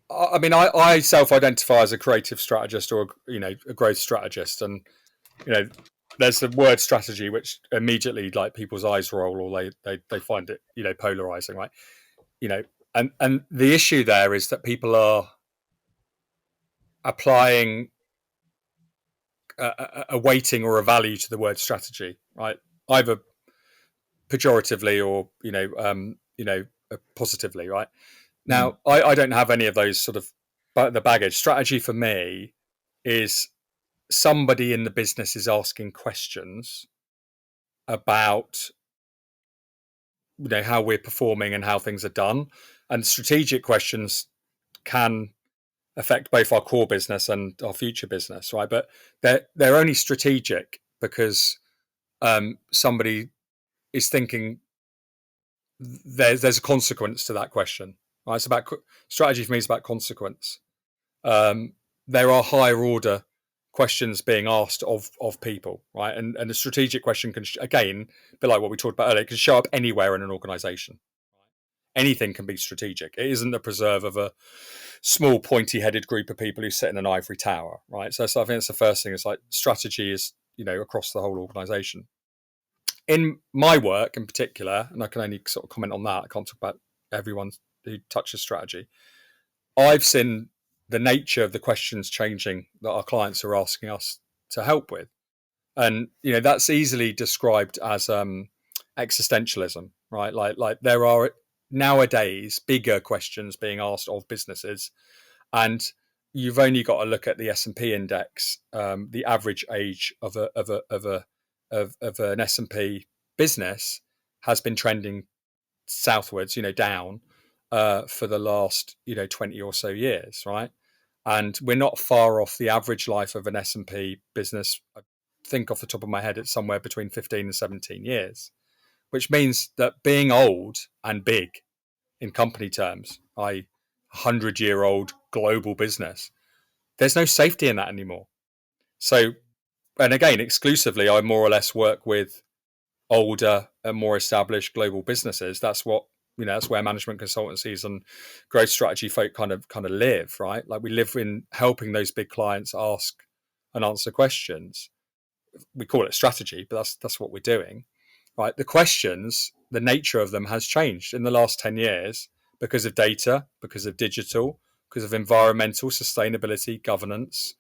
I mean, I self-identify as a creative strategist or a growth strategist, and there's the word strategy, which immediately like people's eyes roll, or they find it polarizing, right? And the issue there is that people are applying a weighting or a value to the word strategy, right? Either pejoratively or positively, right? Now, I don't have any of those sort of the baggage. Strategy for me is somebody in the business is asking questions about how we're performing and how things are done, and strategic questions can affect both our core business and our future business, right? But they're only strategic because somebody is thinking there's a consequence to that question, right? It's about strategy for me is about consequence. There are higher order questions being asked of people, right? And the strategic question can, again, a bit like what we talked about earlier, it can show up anywhere in an organization. Anything can be strategic. It isn't the preserve of a small pointy-headed group of people who sit in an ivory tower, right? So I think that's the first thing. It's like strategy is, across the whole organization. In my work in particular, and I can only sort of comment on that, I can't talk about everyone who touches strategy. I've seen the nature of the questions changing that our clients are asking us to help with. And, that's easily described as existentialism, right? Like there are nowadays bigger questions being asked of businesses, and you've only got to look at the S&P index. The average age of an S&P business has been trending southwards, down for the last 20 or so years, right? And we're not far off the average life of an S&P business. I think off the top of my head, it's somewhere between 15 and 17 years, which means that being old and big in company terms, i.e. 100-year-old global business, there's no safety in that anymore. So, and again, exclusively, I more or less work with older and more established global businesses. That's what that's where management consultancies and growth strategy folk kind of live, right? Like we live in helping those big clients ask and answer questions. We call it strategy, but that's what we're doing, right? The questions, the nature of them has changed in the last 10 years because of data, because of digital, because of environmental sustainability, governance,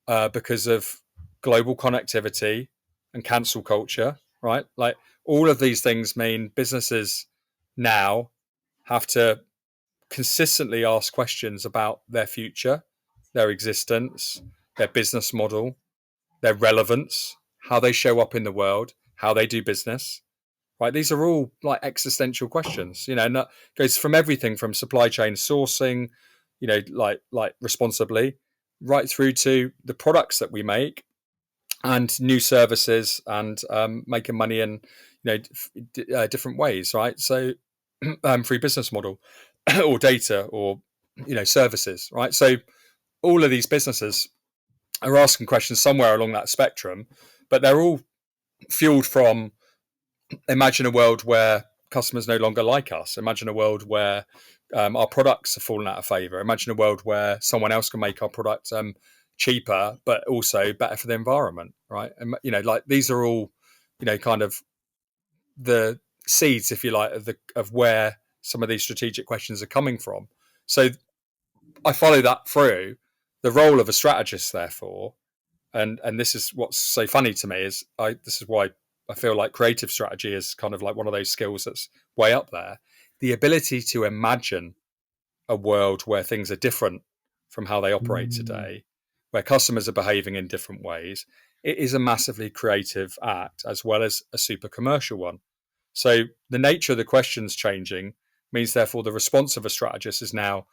because of global connectivity and cancel culture, right? Like all of these things mean businesses now have to consistently ask questions about their future, their existence, their business model, their relevance, how they show up in the world, how they do business, right? These are all like existential questions, and that goes from everything from supply chain sourcing, like responsibly, right through to the products that we make and new services and making money in different ways, right? So free business model or data or services, right? So all of these businesses are asking questions somewhere along that spectrum, but they're all fueled from imagine a world where customers no longer like us. Imagine a world where our products are falling out of favor. Imagine a world where someone else can make our product cheaper, but also better for the environment, right? And like these are all kind of the seeds, if you like, of where some of these strategic questions are coming from. So I follow that through. The role of a strategist, therefore, and this is what's so funny to me, is this is why I feel like creative strategy is kind of like one of those skills that's way up there. The ability to imagine a world where things are different from how they operate Mm. today, where customers are behaving in different ways. It is a massively creative act as well as a super commercial one. So the nature of the questions changing means, therefore, the response of a strategist is now,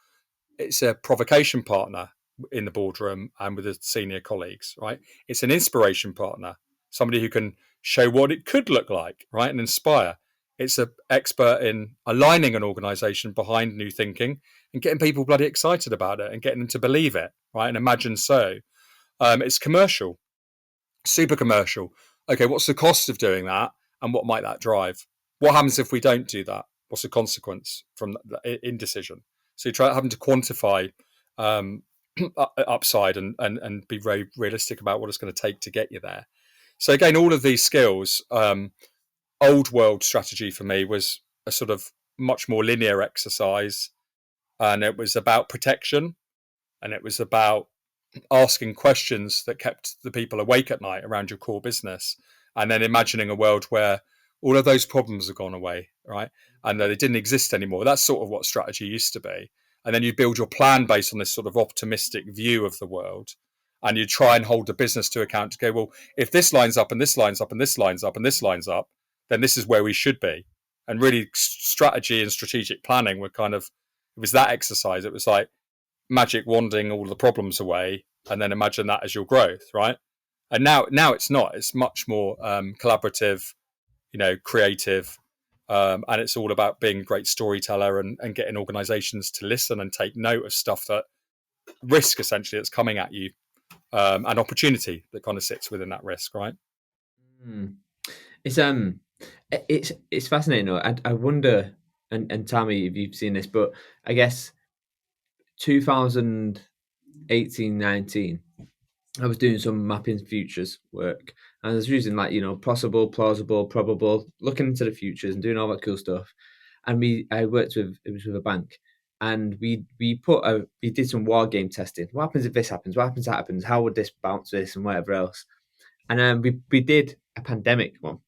it's a provocation partner in the boardroom and with the senior colleagues, right? It's an inspiration partner, somebody who can show what it could look like, right, and inspire. It's an expert in aligning an organization behind new thinking and getting people bloody excited about it and getting them to believe it, right, and imagine so. It's commercial, super commercial. Okay, what's the cost of doing that, and what might that drive? What happens if we don't do that? What's the consequence from the indecision? So you try having to quantify um, upside and be very realistic about what it's going to take to get you there. So again, all of these skills, old world strategy for me was a sort of much more linear exercise, and it was about protection, and it was about asking questions that kept the people awake at night around your core business, and then imagining a world where all of those problems have gone away, right, and that they didn't exist anymore. That's sort of what strategy used to be. And then you build your plan based on this sort of optimistic view of the world, and you try and hold the business to account to go, well, if this lines up and this lines up and this lines up and this lines up, then this is where we should be. And really, strategy and strategic planning were kind of, it was that exercise. It was like magic wanding all the problems away, and then imagine that as your growth, right? And now it's not. It's much more collaborative, creative, and it's all about being a great storyteller and getting organizations to listen and take note of stuff, that risk essentially that's coming at you, and opportunity that kind of sits within that risk, right? Mm. It's it's fascinating though. I wonder, and tell me if you've seen this, but I guess 2018, 19, I was doing some mapping futures work, and I was using like possible, plausible, probable, looking into the futures and doing all that cool stuff. And I worked with, it was with a bank, and we did some war game testing. What happens if this happens? What happens if that happens? How would this bounce this and whatever else? And we did a pandemic one,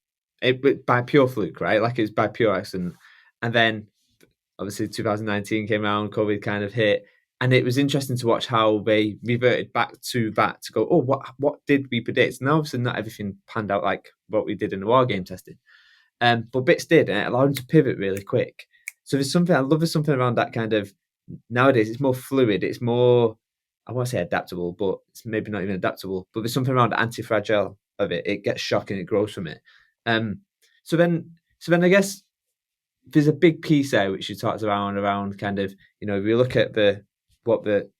by pure fluke, right? Like it was by pure accident. And then obviously 2019 came around, COVID kind of hit, and it was interesting to watch how they reverted back to that to go, oh, what did we predict? And obviously not everything panned out like what we did in the war game testing, but bits did, and it allowed them to pivot really quick. So there's something I love. There's something around that kind of nowadays. It's more fluid. It's more, I want to say adaptable, but it's maybe not even adaptable. But there's something around the anti-fragile of it. It gets shock and it grows from it. Um, so then I guess there's a big piece there which you talked around kind of, if you look at what the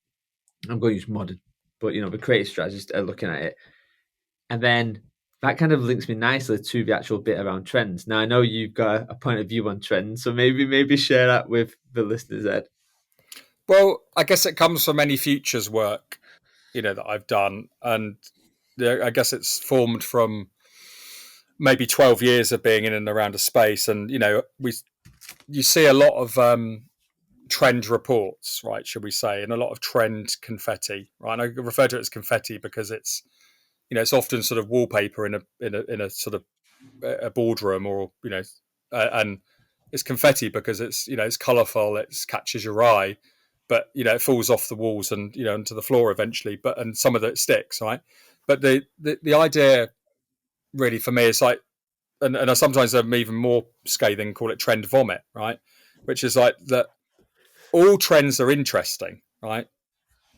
I'm going to use modern, but the creative strategists are looking at it, and then that kind of links me nicely to the actual bit around trends. Now I know you've got a point of view on trends, so maybe share that with the listeners, Ed. Well, I guess it comes from any futures work, that I've done, and I guess it's formed from maybe 12 years of being in and around a space, and you see a lot of trend reports, right, should we say, and a lot of trend confetti, right? And I refer to it as confetti because it's often sort of wallpaper in a sort of a boardroom, or and it's confetti because it's colourful, it catches your eye, but it falls off the walls and onto the floor eventually, and some of it sticks, right? But the idea really for me is like, and I sometimes I'm even more scathing, call it trend vomit, right? Which is like that all trends are interesting, right?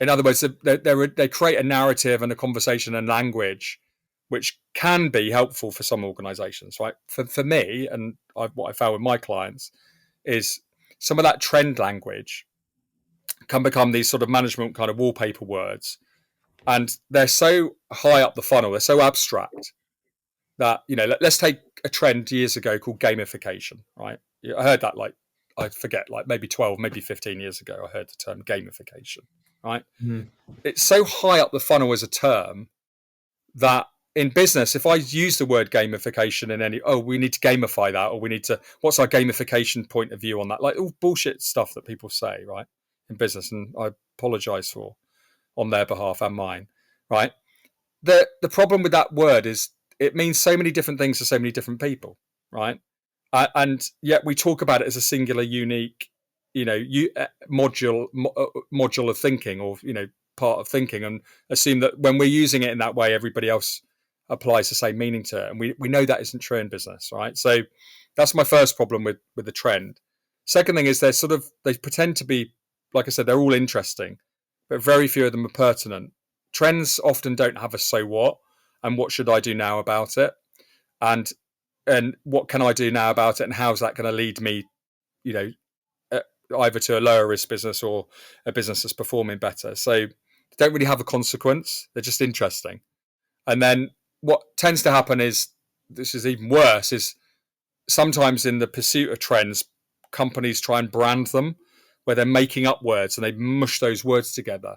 In other words, they create a narrative and a conversation and language which can be helpful for some organizations, right? For me, and what I found with my clients is some of that trend language can become these sort of management kind of wallpaper words. And they're so high up the funnel, they're so abstract that, let's take a trend years ago called gamification, right? I heard that I forget, like maybe 12, maybe 15 years ago, I heard the term gamification, right? Mm. It's so high up the funnel as a term that in business, if I use the word gamification in any, oh, we need to gamify that, or we need to, what's our gamification point of view on that? Like all bullshit stuff that people say, right, in business, and I apologize for on their behalf and mine, right? The problem with that word is it means so many different things to so many different people, right? And yet we talk about it as a singular, unique, module of thinking, or part of thinking, and assume that when we're using it in that way, everybody else applies the same meaning to it, and we know that isn't true in business, right? So that's my first problem with the trend. Second thing is they pretend to be, like I said, they're all interesting, but very few of them are pertinent. Trends often don't have a so what, and what should I do now about it, and what can I do now about it, and how's that going to lead me, you know, either to a lower risk business or a business that's performing better. So they don't really have a consequence. They're just interesting. And then what tends to happen is, this is even worse, is sometimes in the pursuit of trends, companies try and brand them, where they're making up words and they mush those words together.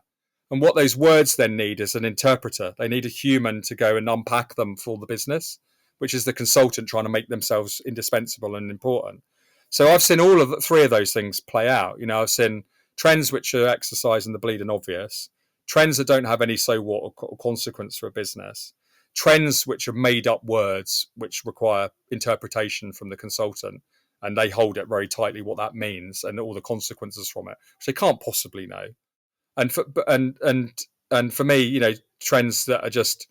And what those words then need is an interpreter. They need a human to go and unpack them for the business, which is the consultant trying to make themselves indispensable and important. So I've seen all of three of those things play out. I've seen trends which are exercising the bleeding obvious, trends that don't have any so what or consequence for a business, trends which are made up words which require interpretation from the consultant, and they hold it very tightly what that means and all the consequences from it, which they can't possibly know. And for me, trends that are just,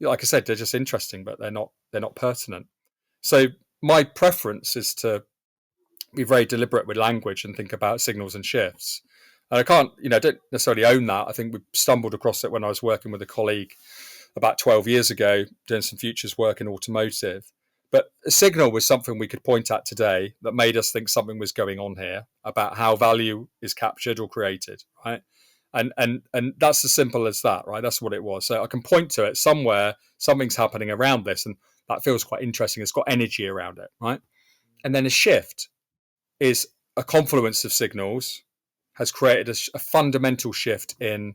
like I said, they're just interesting, but they're not pertinent. So my preference is to be very deliberate with language and think about signals and shifts. And I don't necessarily own that. I think we stumbled across it when I was working with a colleague about 12 years ago, doing some futures work in automotive. But a signal was something we could point at today that made us think something was going on here about how value is captured or created, right? And that's as simple as that, right? That's what it was. So I can point to it somewhere, something's happening around this, and that feels quite interesting. It's got energy around it, right? And then a shift is a confluence of signals has created a fundamental shift in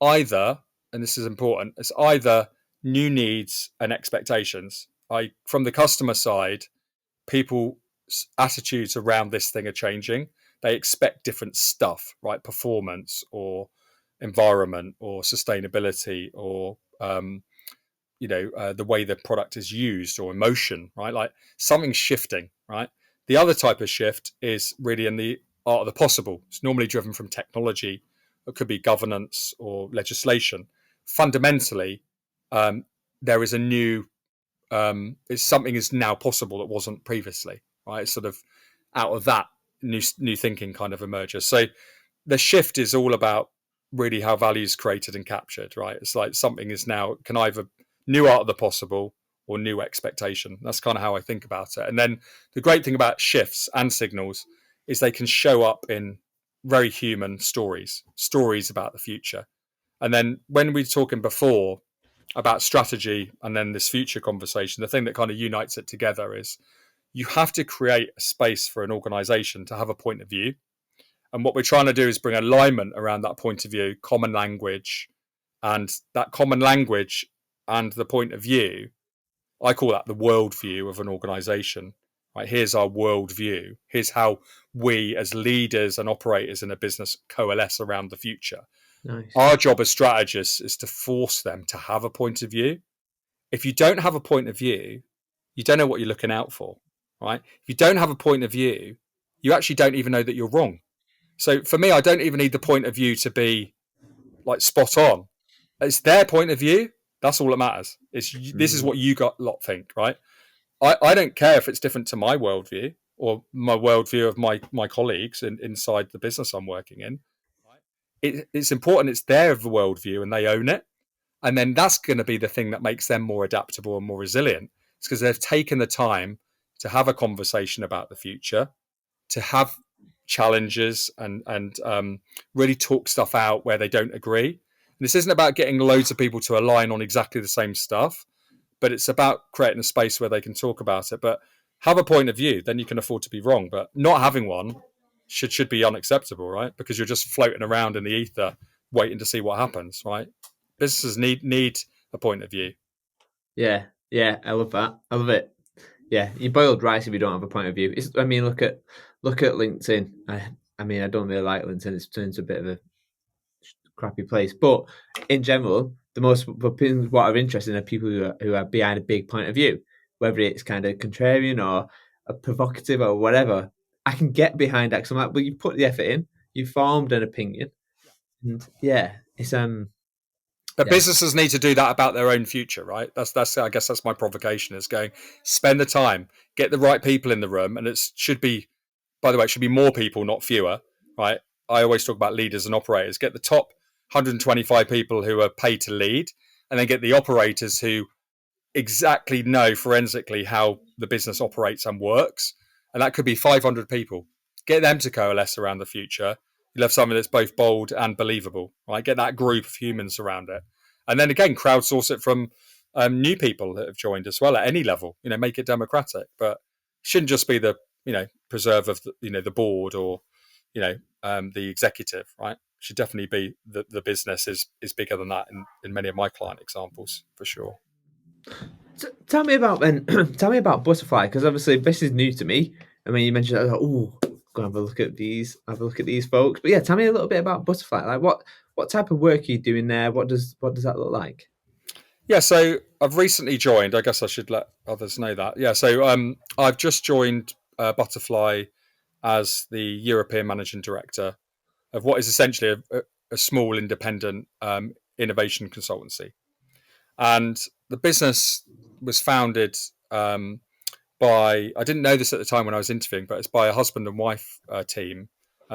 either, and this is important, it's either new needs and expectations. From the customer side, people's attitudes around this thing are changing. They expect different stuff, right? Performance or environment or sustainability or the way the product is used or emotion, right? Like something's shifting, right? The other type of shift is really in the art of the possible. It's normally driven from technology. It could be governance or legislation. Fundamentally, there is a new, something is now possible that wasn't previously, right? It's sort of out of that new thinking kind of emerges. So the shift is all about really how value is created and captured, right? It's like something is now can either new art of the possible or new expectation. That's kind of how I think about it. And then the great thing about shifts and signals is they can show up in very human stories about the future. And then when we were talking before about strategy and then this future conversation, the thing that kind of unites it together is you have to create a space for an organization to have a point of view. And what we're trying to do is bring alignment around that point of view, common language, and that common language and the point of view. I call that the worldview of an organization. Right? Here's our worldview. Here's how we, as leaders and operators in a business, coalesce around the future. Nice. Our job as strategists is to force them to have a point of view. If you don't have a point of view, you don't know what you're looking out for. Right? If you don't have a point of view, you actually don't even know that you're wrong. So for me, I don't even need the point of view to be like spot on. It's their point of view. That's all that matters. This is what you got lot think, right? I don't care if it's different to my worldview or my worldview of my colleagues inside the business I'm working in. It's important it's their worldview and they own it. And then that's going to be the thing that makes them more adaptable and more resilient. It's because they've taken the time to have a conversation about the future, to have challenges and really talk stuff out where they don't agree. And this isn't about getting loads of people to align on exactly the same stuff, but it's about creating a space where they can talk about it. But have a point of view, then you can afford to be wrong. But not having one should be unacceptable, right? Because you're just floating around in the ether, waiting to see what happens, right? Businesses need a point of view. Yeah, yeah, I love that. I love it. Yeah, you boiled rice if you don't have a point of view. I mean, look at LinkedIn. I mean, I don't really like LinkedIn. It's turned into a bit of a crappy place. But in general, what are interesting are people who are behind a big point of view, whether it's kind of contrarian or a provocative or whatever. I can get behind that because I'm like, well, you put the effort in, you formed an opinion, and yeah, it's But yeah, businesses need to do that about their own future, right? That's I guess that's my provocation is going spend the time, get the right people in the room, and it should be, by the way, it should be more people, not fewer, right? I always talk about leaders and operators. Get the top 125 people who are paid to lead, and then get the operators who exactly know forensically how the business operates and works. And that could be 500 people. Get them to coalesce around the future. You'll have something that's both bold and believable, right? Get that group of humans around it. And then again, crowdsource it from new people that have joined as well at any level, make it democratic. But it shouldn't just be the, preserve of the board or, the executive, right? It should definitely be the business is bigger than that in many of my client examples for sure. Tell me about then. Tell me about Butterfly because obviously this is new to me. I mean, you mentioned, oh, go have a look at these, have a look at these folks. But yeah, tell me a little bit about Butterfly. Like, what type of work are you doing there? What does that look like? Yeah, so I've recently joined. I guess I should let others know that. Yeah, so I've just joined Butterfly as the European Managing Director of what is essentially a small independent innovation consultancy. And the business was founded by, I didn't know this at the time when I was interviewing, but it's by a husband and wife team,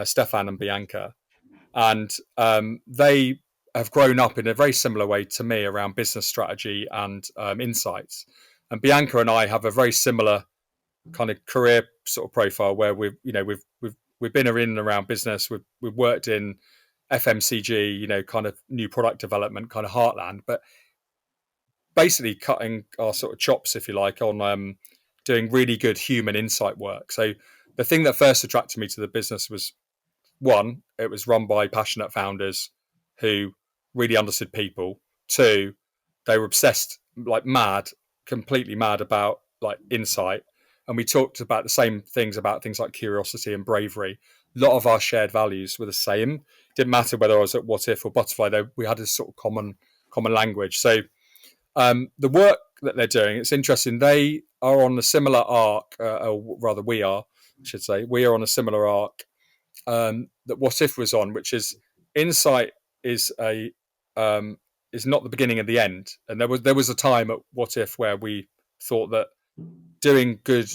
Stefan and Bianca. And they have grown up in a very similar way to me around business strategy and insights. And Bianca and I have a very similar kind of career sort of profile where we've been in and around business. We've worked in FMCG, kind of new product development, kind of heartland, but basically cutting our sort of chops, if you like, on doing really good human insight work. So the thing that first attracted me to the business was one, it was run by passionate founders who really understood people. Two, they were obsessed, like mad, completely mad about like insight. And we talked about the same things about things like curiosity and bravery. A lot of our shared values were the same. Didn't matter whether I was at What If or Butterfly, we had this sort of common language. So the work that they're doing, it's interesting. They are on a similar arc, or rather, we are, I should say, we are on a similar arc that What If was on, which is insight is a is not the beginning and the end. And there was a time at What If where we thought that doing good,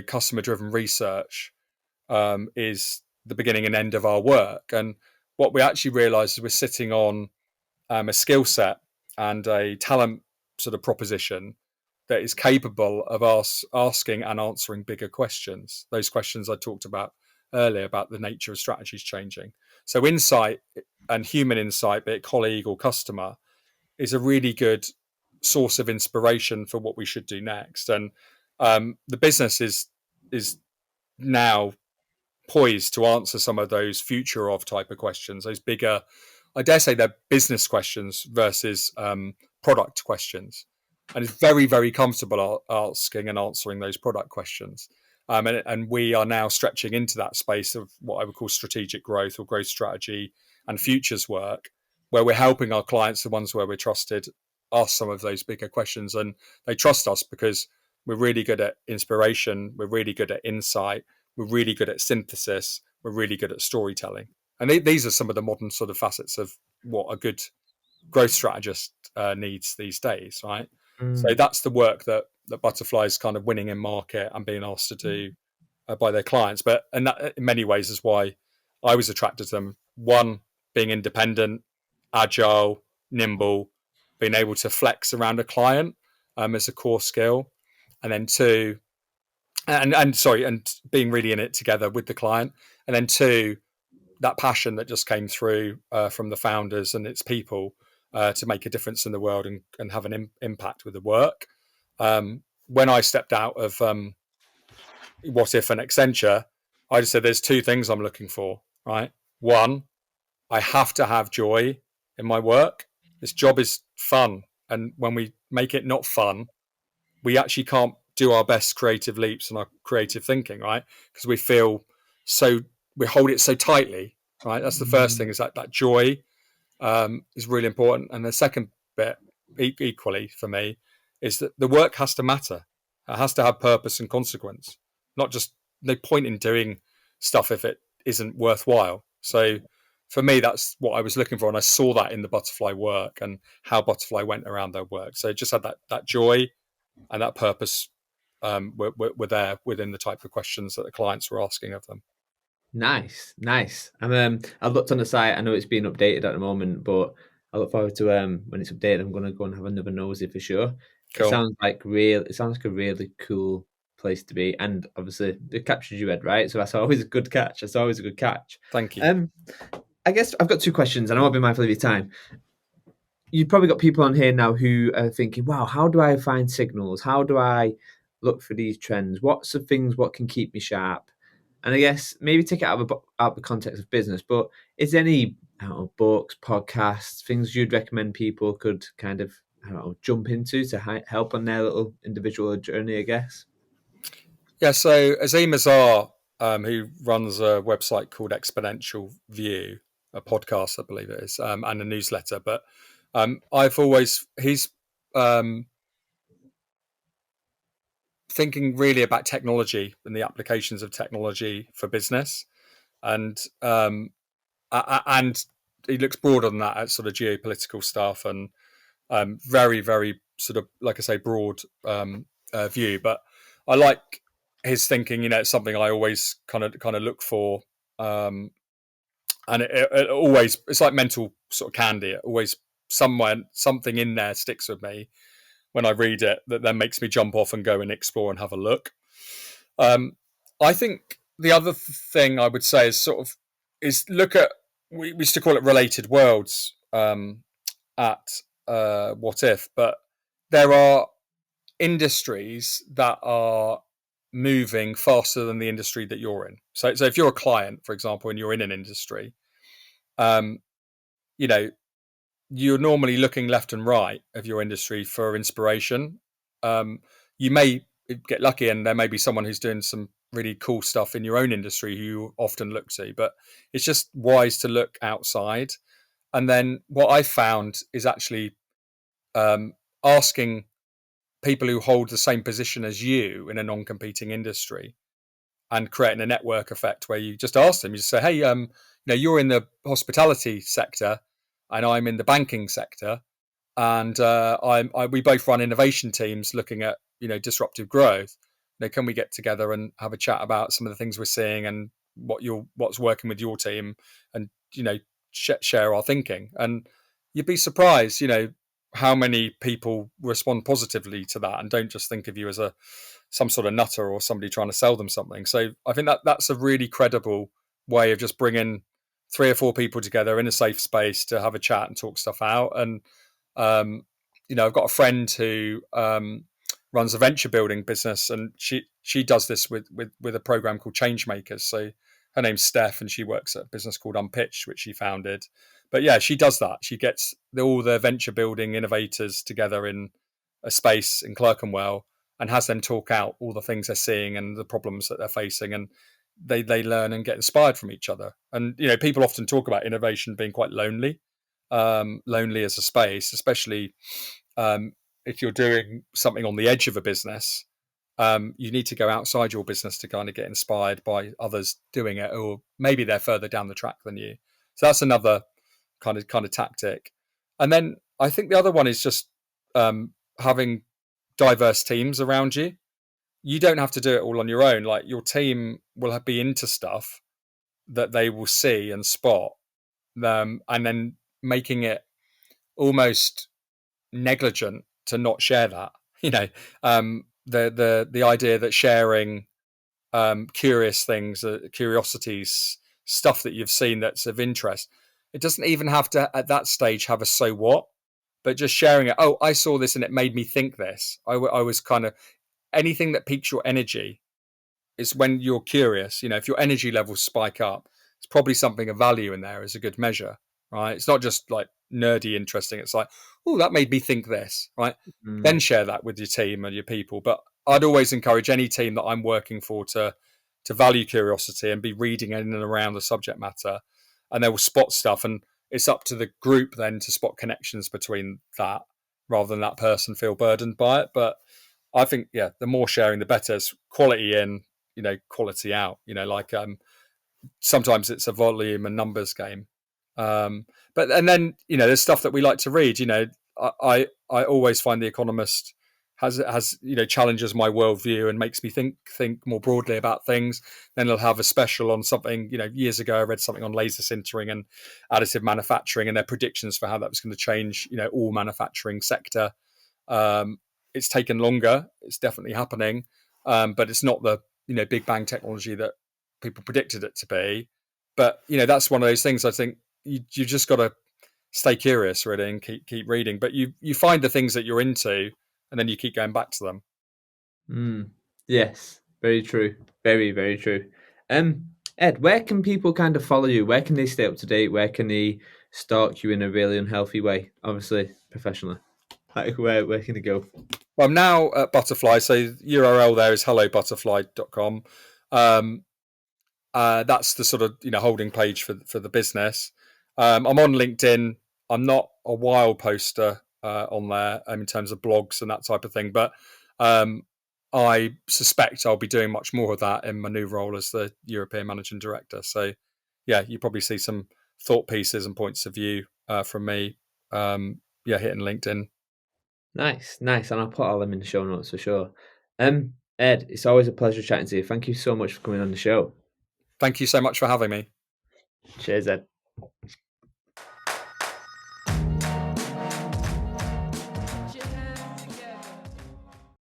customer driven research is the beginning and end of our work. And what we actually realised is we're sitting on a skill set and a talent sort of proposition that is capable of us asking and answering bigger questions. Those questions I talked about earlier about the nature of strategies changing. So insight and human insight, be it colleague or customer, is a really good source of inspiration for what we should do next. And the business is now poised to answer some of those future of type of questions, those bigger, I dare say they're business questions versus product questions. And it's very, very comfortable asking and answering those product questions. And we are now stretching into that space of what I would call strategic growth or growth strategy and futures work, where we're helping our clients, the ones where we're trusted, ask some of those bigger questions. And they trust us because we're really good at inspiration, we're really good at insight, we're really good at synthesis, we're really good at storytelling. And these are some of the modern sort of facets of what a good growth strategist needs these days, right? So Mm. that's the work that Butterfly is kind of winning in market and being asked to do by their clients. But and that in many ways is why I was attracted to them. One, being independent, agile, nimble, being able to flex around a client as a core skill, and then two, and being really in it together with the client, and then two, that passion that just came through from the founders and its people to make a difference in the world and have an impact with the work. When I stepped out of What If and Accenture, I just said there's two things I'm looking for, right? One, I have to have joy in my work. This job is fun. And when we make it not fun, we actually can't do our best creative leaps and our creative thinking, right? Because we feel so, we hold it so tightly, right? That's the first thing, is that joy is really important. And the second bit, equally for me, is that the work has to matter. It has to have purpose and consequence, not just no point in doing stuff if it isn't worthwhile. So for me, that's what I was looking for. And I saw that in the Butterfly work and how Butterfly went around their work. So it just had that joy and that purpose were there within the type of questions that the clients were asking of them. Nice, nice. I've looked on the site. I know it's being updated at the moment, but I look forward to when it's updated. I'm going to go and have another nosy for sure. It Cool. sounds like real. It sounds like a really cool place to be, and obviously the captures you had right. So that's always a good catch. That's always a good catch. Thank you. Um, I guess I've got two questions, and I won't be mindful of your time. You've probably got people on here now who are thinking, "Wow, how do I find signals? How do I look for these trends? What's the things? What can keep me sharp?" And I guess maybe take it out of the context of business, but is there any, I don't know, books, podcasts, things you'd recommend people could kind of, I don't know, jump into to help on their little individual journey, I guess? Yeah, so Azim Azar, who runs a website called Exponential View, a podcast, I believe it is, and a newsletter. But he's um, thinking really about technology and the applications of technology for business. And he looks broader than that at sort of geopolitical stuff and very, very sort of, like I say, broad view. But I like his thinking. It's something I always kind of look for, and it always, it's like mental sort of candy. It always, something in there sticks with me when I read it that then makes me jump off and go and explore and have a look. I think the other thing I would say is look at, we used to call it related worlds at What If, but there are industries that are moving faster than the industry that you're in. So if you're a client, for example, and you're in an industry, um, you know, you're normally looking left and right of your industry for inspiration. You may get lucky, and there may be someone who's doing some really cool stuff in your own industry who you often look to, but it's just wise to look outside. And then what I found is actually asking people who hold the same position as you in a non-competing industry and creating a network effect where you just ask them, you just say, hey, you're in the hospitality sector and I'm in the banking sector, and we both run innovation teams looking at disruptive growth. Can we get together and have a chat about some of the things we're seeing and what's working with your team, and share our thinking? And you'd be surprised, how many people respond positively to that and don't just think of you as some sort of nutter or somebody trying to sell them something. So I think that's a really credible way of just bringing 3 or 4 people together in a safe space to have a chat and talk stuff out. And I've got a friend who runs a venture building business, and she does this with a program called Changemakers. So her name's Steph, and she works at a business called Unpitched, which she founded. But yeah, she does that. She gets all the venture building innovators together in a space in Clerkenwell and has them talk out all the things they're seeing and the problems that they're facing, and they learn and get inspired from each other. And people often talk about innovation being quite lonely as a space, especially if you're doing something on the edge of a business. You need to go outside your business to kind of get inspired by others doing it, or maybe they're further down the track than you. So that's another kind of tactic. And then I think the other one is just having diverse teams around you. You don't have to do it all on your own. Like, your team will be into stuff that they will see and spot, and then making it almost negligent to not share that. The idea that sharing curious things, curiosities, stuff that you've seen that's of interest. It doesn't even have to, at that stage, have a so what, but just sharing it. Oh, I saw this and it made me think this. I was kind of, anything that piques your energy is when you're curious. If your energy levels spike up, it's probably something of value in there as a good measure, right? It's not just like nerdy interesting. It's like, oh, that made me think this, right? Then Mm. share that with your team and your people. But I'd always encourage any team that I'm working for to value curiosity and be reading in and around the subject matter, and they will spot stuff. And it's up to the group then to spot connections between that, rather than that person feel burdened by it. But I think, yeah, the more sharing, the better. It's quality in, quality out. Like sometimes it's a volume and numbers game. But and then there's stuff that we like to read. I always find The Economist has challenges my worldview and makes me think more broadly about things. Then they'll have a special on something. Years ago I read something on laser sintering and additive manufacturing and their predictions for how that was going to change all manufacturing sector. It's taken longer. It's definitely happening, but it's not the big bang technology that people predicted it to be. But that's one of those things. I think you just got to stay curious, really, and keep reading. But you find the things that you're into, and then you keep going back to them. Mm. Yes, very true. Very, very true. Ed, where can people kind of follow you? Where can they stay up to date? Where can they stalk you in a really unhealthy way? Obviously, professionally. Like, where can they go? Well, I'm now at Butterfly, so URL there is hellobutterfly.com. Um, that's the sort of holding page for the business. I'm on LinkedIn. I'm not a wild poster on there in terms of blogs and that type of thing, but um, I suspect I'll be doing much more of that in my new role as the European Managing Director. So, yeah, you probably see some thought pieces and points of view from me. Hitting LinkedIn. Nice, nice. And I'll put all them in the show notes for sure. Ed, it's always a pleasure chatting to you. Thank you so much for coming on the show. Thank you so much for having me. Cheers, Ed.